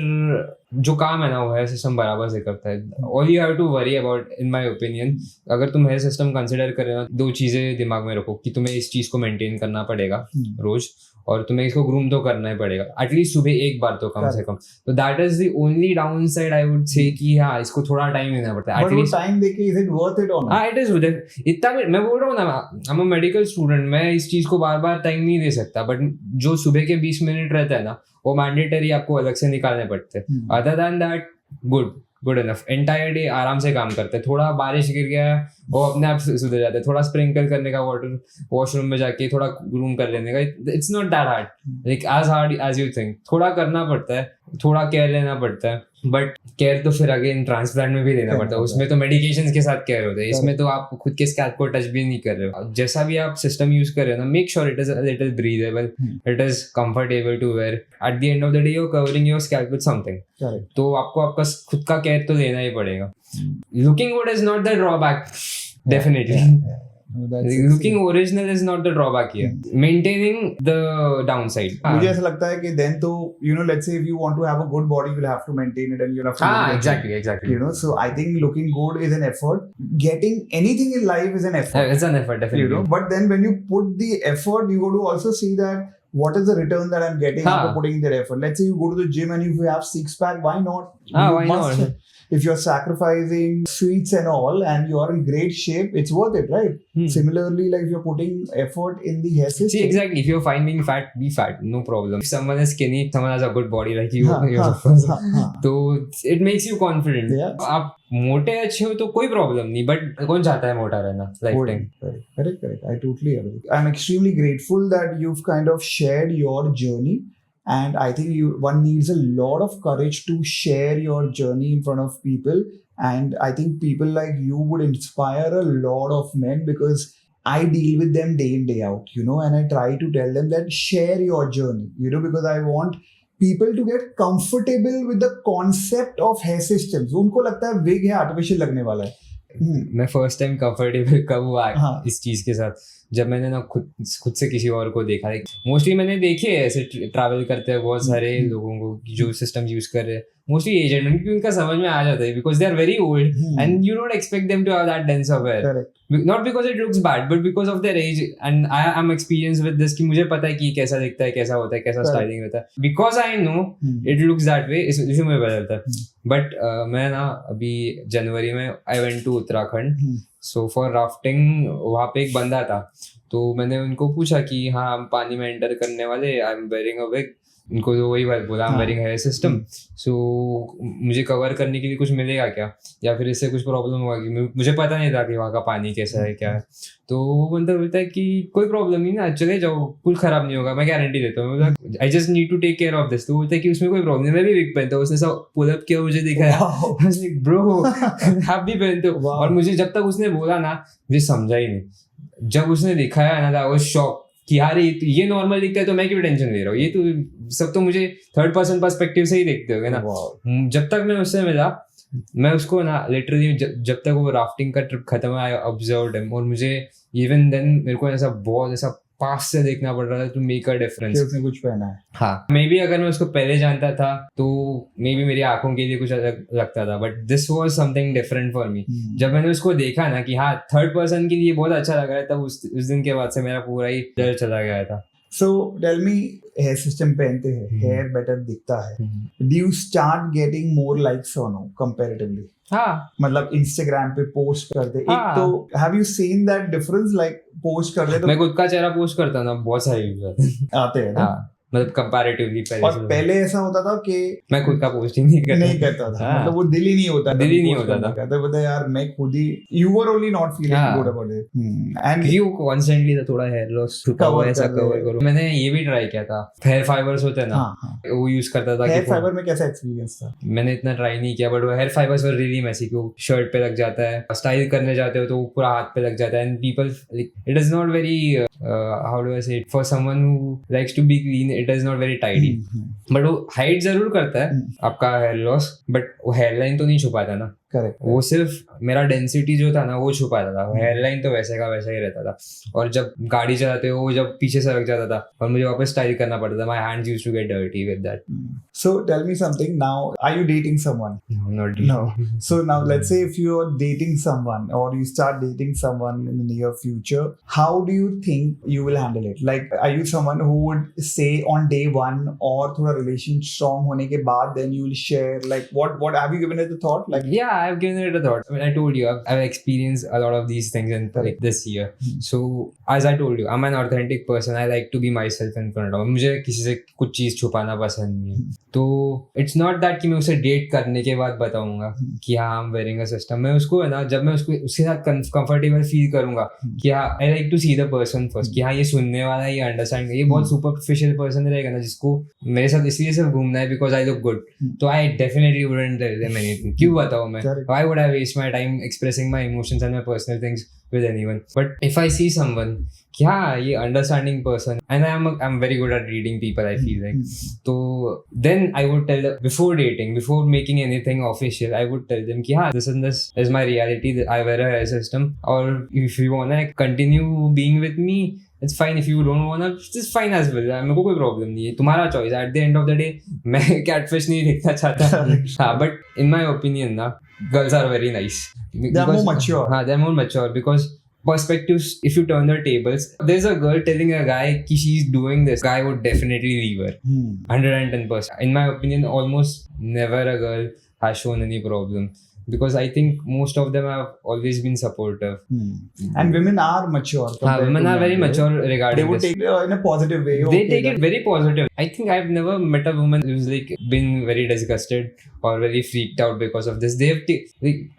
जो काम है ना वो हेयर सिस्टम बराबर से करता है. All you have to worry about, in my opinion, अगर तुम हेयर सिस्टम कंसिडर कर रहे हो, दो चीजें दिमाग में रखो कि तुम्हें इस चीज को मेंटेन करना पड़ेगा रोज, और तुम्हें इसको ग्रूम तो करना ही पड़ेगा एटलीस्ट सुबह एक बार तो कम से कम. तो that is the only down side I would say कि हाँ इसको थोड़ा टाइम देना पड़ता है. But वो time देके is it worth it or not? हाँ, इट इज इतना भी मैं बोल रहा हूँ ना, आई एम अ मेडिकल स्टूडेंट, मैं इस चीज को बार बार टाइम नहीं दे सकता. बट जो सुबह के 20 मिनट रहता है ना, वो मैंडेटरी आपको अलग से निकालने पड़ते हैं. Other than that good enough. Entire day आराम से काम करते हैं. थोड़ा बारिश गिर गया वो अपने आप सुधर जाते हैं. थोड़ा स्प्रिंकल करने का वाटर, वॉशरूम में जाके थोड़ा ग्रूम कर लेने का, it's not that hard, like as hard as you think. थोड़ा करना पड़ता है, थोड़ा केयर लेना पड़ता है. बट केयर तो फिर अगेन ट्रांसप्लांट में भी लेना पड़ता है. उसमें तो मेडिकेशंस के साथ केयर होता है, इसमें तो आप खुद के स्कैल्प को टच भी नहीं कर रहे हो. जैसा भी आप सिस्टम यूज कर रहे हो ना, make sure it is a little breathable, it is comfortable to wear. At the end of the day you are covering your scalp with something, तो आपको आपका खुद का केयर तो लेना ही पड़ेगा. Looking good is not the drawback, definitely. Looking original is not the drawback here. Maintaining the downside. मुझे ऐसा लगता है कि then तो let's say if you want to have a good body you'll have to maintain it and you'll have to look good. Exactly. So I think looking good is an effort. Getting anything in life is an effort. It's an effort, definitely. But then when you put the effort, you got to also see that what is the return that I'm getting after putting that effort. Let's say you go to the gym and if you have six-pack, why not? Why not? If you're sacrificing sweets and all and you are in great shape, it's worth it, right? Similarly, like if you're putting effort in the hair system. See, exactly. If you're fine being fat, be fat. No problem. If someone is skinny, someone has a good body like you. So it makes you confident. आप मोटे अच्छे हो तो कोई problem नहीं, but कौन चाहता है मोटा रहना life time? Correct. I totally agree. I'm extremely grateful that you've kind of shared your journey. And I think one needs a lot of courage to share your journey in front of people. And I think people like you would inspire a lot of men because I deal with them day in, day out, and I try to tell them that share your journey, because I want people to get comfortable with the concept of hair systems. उनको लगता है wig है artificial लगने वाला है. मैं first time comfortable कब हुआ इस चीज के साथ, जब मैंने ना खुद से किसी और को देखा. मोस्टली मैंने देखे ऐसे ट्रैवल करते हैं बहुत सारे लोगों को जो सिस्टम यूज कर रहे हैं, मोस्टली एजेड, क्योंकि उनका समझ में आ जाता है because they are very old and you don't expect them to have that dense of hair, not because it looks bad but because of their age. And I am experience with this कि मुझे पता है कि कैसा दिखता है, कैसा होता है, कैसा स्टाइलिंग होता है, because I know it looks that way, इसलिए मुझे पता चलता है. बट मैं ना अभी जनवरी में I went to Uttarakhand, so for rafting. वहाँ पे एक बंदा था, तो मैंने उनको पूछा कि हाँ हम पानी में एंटर करने वाले, I am wearing a wig. उनको तो वही बोला I am wearing hair system, so मुझे कवर करने के लिए कुछ मिलेगा क्या, या फिर इससे कुछ प्रॉब्लम होगा कि मुझे पता नहीं था कि वहाँ का पानी कैसा है क्या है. तो वो बंदा बोलता है कि कोई प्रॉब्लम नहीं ना, चले जाओ, कुछ खराब नहीं होगा, मैं गारंटी देता हूँ, I just need to take care of this. तो बोलता है कि उसमें कोई प्रॉब्लम नहीं, मैं भी विग पहनता हूँ. उसने सब पुल अप किया, मुझे दिखाया, ब्रो आप भी पहनते हो. और मुझे जब तक उसने बोला ना, मुझे समझा ही नहीं. जब उसने दिखाया ना, आई वाज शॉक कि यार ये नॉर्मल दिखता है तो मैं क्यों टेंशन ले रहा हूँ, ये तो सब तो मुझे थर्ड पर्सन पर्सपेक्टिव से ही देखते होगे ना. जब तक मैं उससे मिला, मैं उसको ना लिटरली जब तक वो राफ्टिंग का ट्रिप खत्म हुआ, आई ऑब्जर्व्ड हिम, और मुझे इवन देन मेरे को ऐसा बहुत ऐसा पास से देखना पड़ रहा था टू मेक अ डिफरेंस. उसने कुछ पहना है. हाँ, मे बी अगर मैं उसको पहले जानता था तो मे बी मेरी आंखों के लिए कुछ अलग लगता था, but this was something different for me. जब मैंने उसको देखा ना कि हाँ थर्ड पर्सन के लिए बहुत अच्छा लग रहा है, तब उस दिन के बाद से मेरा पूरा ही डर चला गया था. So tell me, hair system पहनते हैं, hair better दिखता है. Do you start getting more likes or no comparatively? हाँ, मतलब Instagram पे पोस्ट करते, एक तो have you seen that difference, like post करते तो मैं खुद का चेहरा पोस्ट करता ना, बहुत सारे आते हैं ना, मतलब कंपैरेटिवली पहले ऐसा होता था कि मैं खुद का पोस्ट ही नहीं करता था. मतलब वो दिल ही नहीं होता था. कहते बता यार मैं खुद ही, you were only not feeling good about it. And you constantly थोड़ा हेयर लॉस ऐसा कवर करो. मैंने ये भी ट्राई किया था, हेयर फाइबर्स होते हैं ना, वो यूज करता था. हेयर फाइबर में कैसा एक्सपीरियंस था? मैंने इतना ट्राई नहीं किया, बट वो hair fibers were really messy. वो शर्ट पे लग जाता है, स्टाइल करने जाते हो तो पूरा हाथ पे लग जाता है, and people, it is not very how do I say it, for someone who likes to be clean, it is not very tidy. But वो हाइड जरूर करता है आपका हेयर लॉस, बट वो हेयरलाइन तो नहीं छुपाता ना. करेक्ट. वो सिर्फ मेरा डेंसिटी जो था ना वो छुपाता था, हेयरलाइन तो वैसे का वैसा ही रहता था. और जब गाड़ी चलाते हो, जब पीछे से लग जाता था और मुझे वापस स्टाइल करना पड़ता था, my hands used to get dirty with that. So tell me something now, are you dating someone? No, not no. So now let's say if you are dating someone or you start dating someone in the near future, how do you think you will handle it? Like, are you someone who would say on day one, or थोड़ा relation strong होने के बाद then you will share, like what have you given it a thought? Like, yeah, I've given it a thought. I mean, I told you I've experienced a lot of these things in like this year. So as I told you, I'm an authentic person. I like to be myself in front of. मुझे किसी से कुछ चीज छुपाना पसंद नहीं है. तो इट्स नॉट दैट कि मैं उसे डेट करने के बाद बताऊंगा कि हाँ आई एम वेयरिंग अ सिस्टम. मैं उसको है ना, जब मैं उसको उसके साथ कंफर्टेबल फील करूंगा कि हाँ I like to see the person first, कि हाँ ये सुनने वाला है, ये अंडरस्टैंड, ये बहुत सुपरफिशियल पर्सन रहेगा ना जिसको मेरे साथ इसलिए सिर्फ घूमना है बिकॉज आई लुक गुड, तो I definitely wouldn't tell them anything. क्यों बताऊं मैं, why would I waste my time expressing my emotions and my personal things with anyone. But if I see someone हाँ ये understanding person and I am very good at reading people I feel like. तो then I would tell before dating, before making anything official, I would tell them कि हाँ this is my reality, I where a hair system, और if you want to continue being with me it's fine, if you don't want it's fine as well, मेरे को कोई problem नहीं है, तुम्हारा choice. At the end of the day मैं catfish नहीं देखना चाहता. हाँ बट इन माय ओपिनियन ना girls are very nice. They are more mature. They're more mature because perspectives, if you turn the tables, there's a girl telling a guy ki she's doing this, guy would definitely leave her. 110%. In my opinion, almost never a girl has shown any problem. Because I think most of them have always been supportive. And women are mature. Women are very mature regarding They would this. take it in a positive way. They take it very positive. I think I've never met a woman who's like been very disgusted or very freaked out because of this.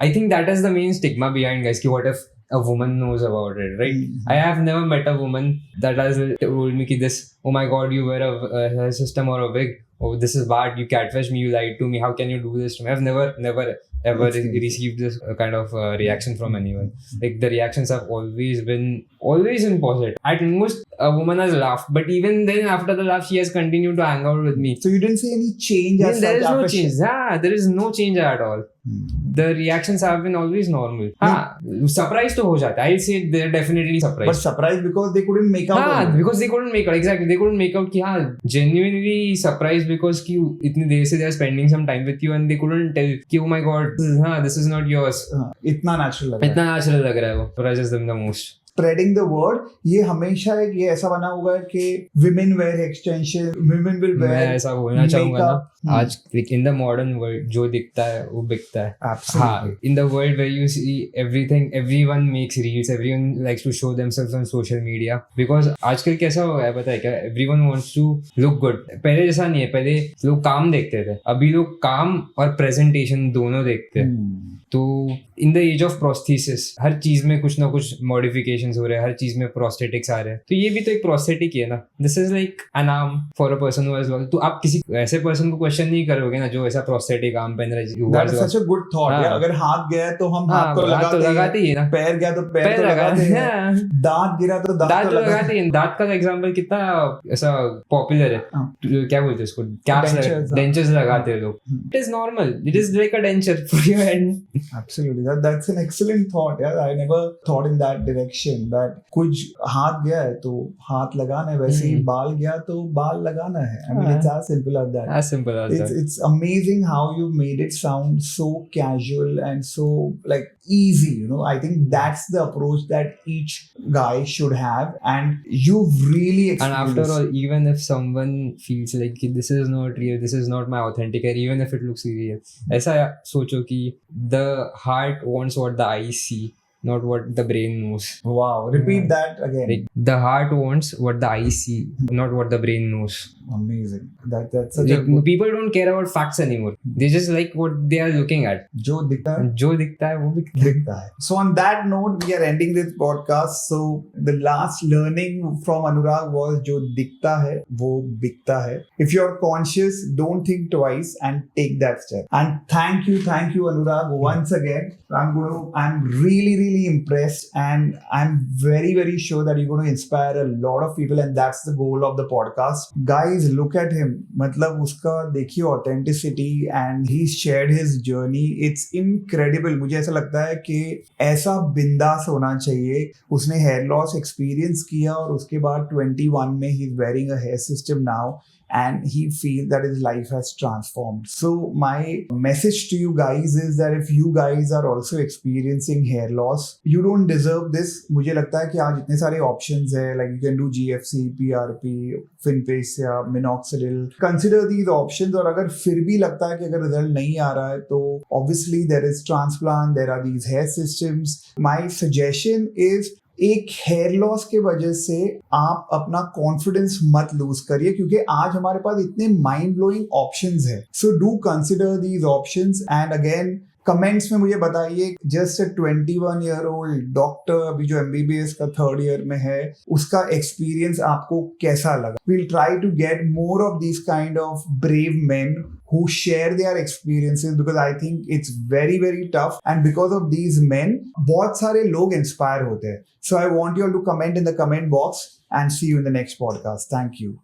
I think that is the main stigma behind guys. Ki what if a woman knows about it, right? I have never met a woman that has told me ki this, oh my god, you wear a hair system or a wig. Oh, this is bad. You catfish me. You lied to me. How can you do this to me? I've never ever received this kind of reaction from anyone. Like the reactions have always been positive. At most a woman has laughed, but even then after the laugh she has continued to hang out with me. So you didn't see any change as There such is no after change. Yeah, there is no change at all. The reactions have been always normal. Surprised to ho jata. I'll say they're definitely surprised. But surprised because they couldn't make out. Because they couldn't make out. Exactly, they couldn't make out कि हाँ genuinely surprised because कि इतनी देर से they are spending some time with you and they couldn't tell कि oh my god, हाँ this is not yours. इतना natural लग रहा है. इतना natural लग रहा है वो. Surprises them the most. Spreading the word, ये हमेशा एक ये ऐसा बना हुआ है कि women wear extension, women will wear. मैं ऐसा बोलना चाहूँगा ना, आज in the modern world जो दिखता है वो बिकता है. Absolutely. हाँ, in the world where you see everything, everyone makes reels, everyone likes to show themselves on social media because आजकल कैसा हो गया पता है क्या? Everyone wants to look good. पहले जैसा नहीं है, पहले लोग काम देखते थे, अभी लोग काम और presentation दोनों देखते हैं. तो in the age of prosthesis हर चीज में कुछ ना कुछ मॉडिफिकेशंस हो रहे हैं, हर चीज में प्रोस्थेटिक्स आ रहे हैं, तो ये भी तो एक प्रोस्थेटिक ही है ना. This is like an arm for a person who has lost. तो आप किसी ऐसे पर्सन को क्वेश्चन नहीं करोगे ना जो ऐसा प्रोस्थेटिक आर्म पहन रहा है. That is such a good thought. अगर हाथ गया तो हम हाथ तो लगाते ही ना, पैर गया तो पैर तो लगाते हैं, दांत गिरा तो दांत तो लगाते हैं. दांत का एग्जांपल कितना ऐसा पॉपुलर है. क्या बोलते हैं उसको, कैप्स, डेंचर्स लगाते हैं लोग. It is normal, it is like a denture for your hand. Absolutely, that's an excellent thought. Yeah, I never thought in that direction. That कुछ हाथ गया है तो हाथ लगाना है, वैसे ही बाल गया तो बाल लगाना है. I mean, it's as simple as that. As simple as that. It's amazing how you made it sound so casual and so like easy. You know, I think that's the approach that each guy should have, and you've really experienced. And after all, even if someone feels like this is not real, this is not my authentic hair, even if it looks real, ऐसा सोचो कि the heart wants what the eyes see, not what the brain knows. Wow, repeat that again. Like, the heart wants what the eyes see, not what the brain knows. Amazing. That's such like, a good... people don't care about facts anymore. They just like what they are looking at. जो दिखता है वो दिखता है. So on that note, we are ending this podcast. So the last learning from Anurag was जो दिखता है वो बिकता है. If you are conscious, don't think twice and take that step. And thank you Anurag once again. I'm really impressed, and I'm very sure that you're going to inspire a lot of people, and that's the goal of the podcast. Guys, look at him. मतलब उसका देखिए authenticity, and he shared his journey. It's incredible. मुझे ऐसा लगता है कि ऐसा बिंदास होना चाहिए. उसने hair loss experience किया और उसके बाद 21 में he's wearing a hair system now. And he feels that his life has transformed. So my message to you guys is that if you guys are also experiencing hair loss, you don't deserve this. मुझे लगता है कि आज इतने सारे options है, like you can do GFC, PRP, Finfacia, Minoxidil. Consider these options. और अगर फिर भी लगता है कि अगर रिजल्ट नहीं आ रहा है तो obviously there is transplant, there are these hair systems. My suggestion is एक हेयर लॉस के वजह से आप अपना कॉन्फिडेंस मत लूज करिए, क्योंकि आज हमारे पास इतने माइंड ब्लोइंग ऑप्शंस है. So do consider these options, and again comments में मुझे बताइए जस्ट 21-year-old डॉक्टर अभी जो MBBS का 3rd ईयर में है उसका एक्सपीरियंस आपको कैसा लगा. We'll try to get more of these kind of brave men who share their experiences because I think it's very very tough and because of these men बहुत सारे लोग inspire होते हैं. So I want you all to comment in the comment box and see you in the next podcast. Thank you.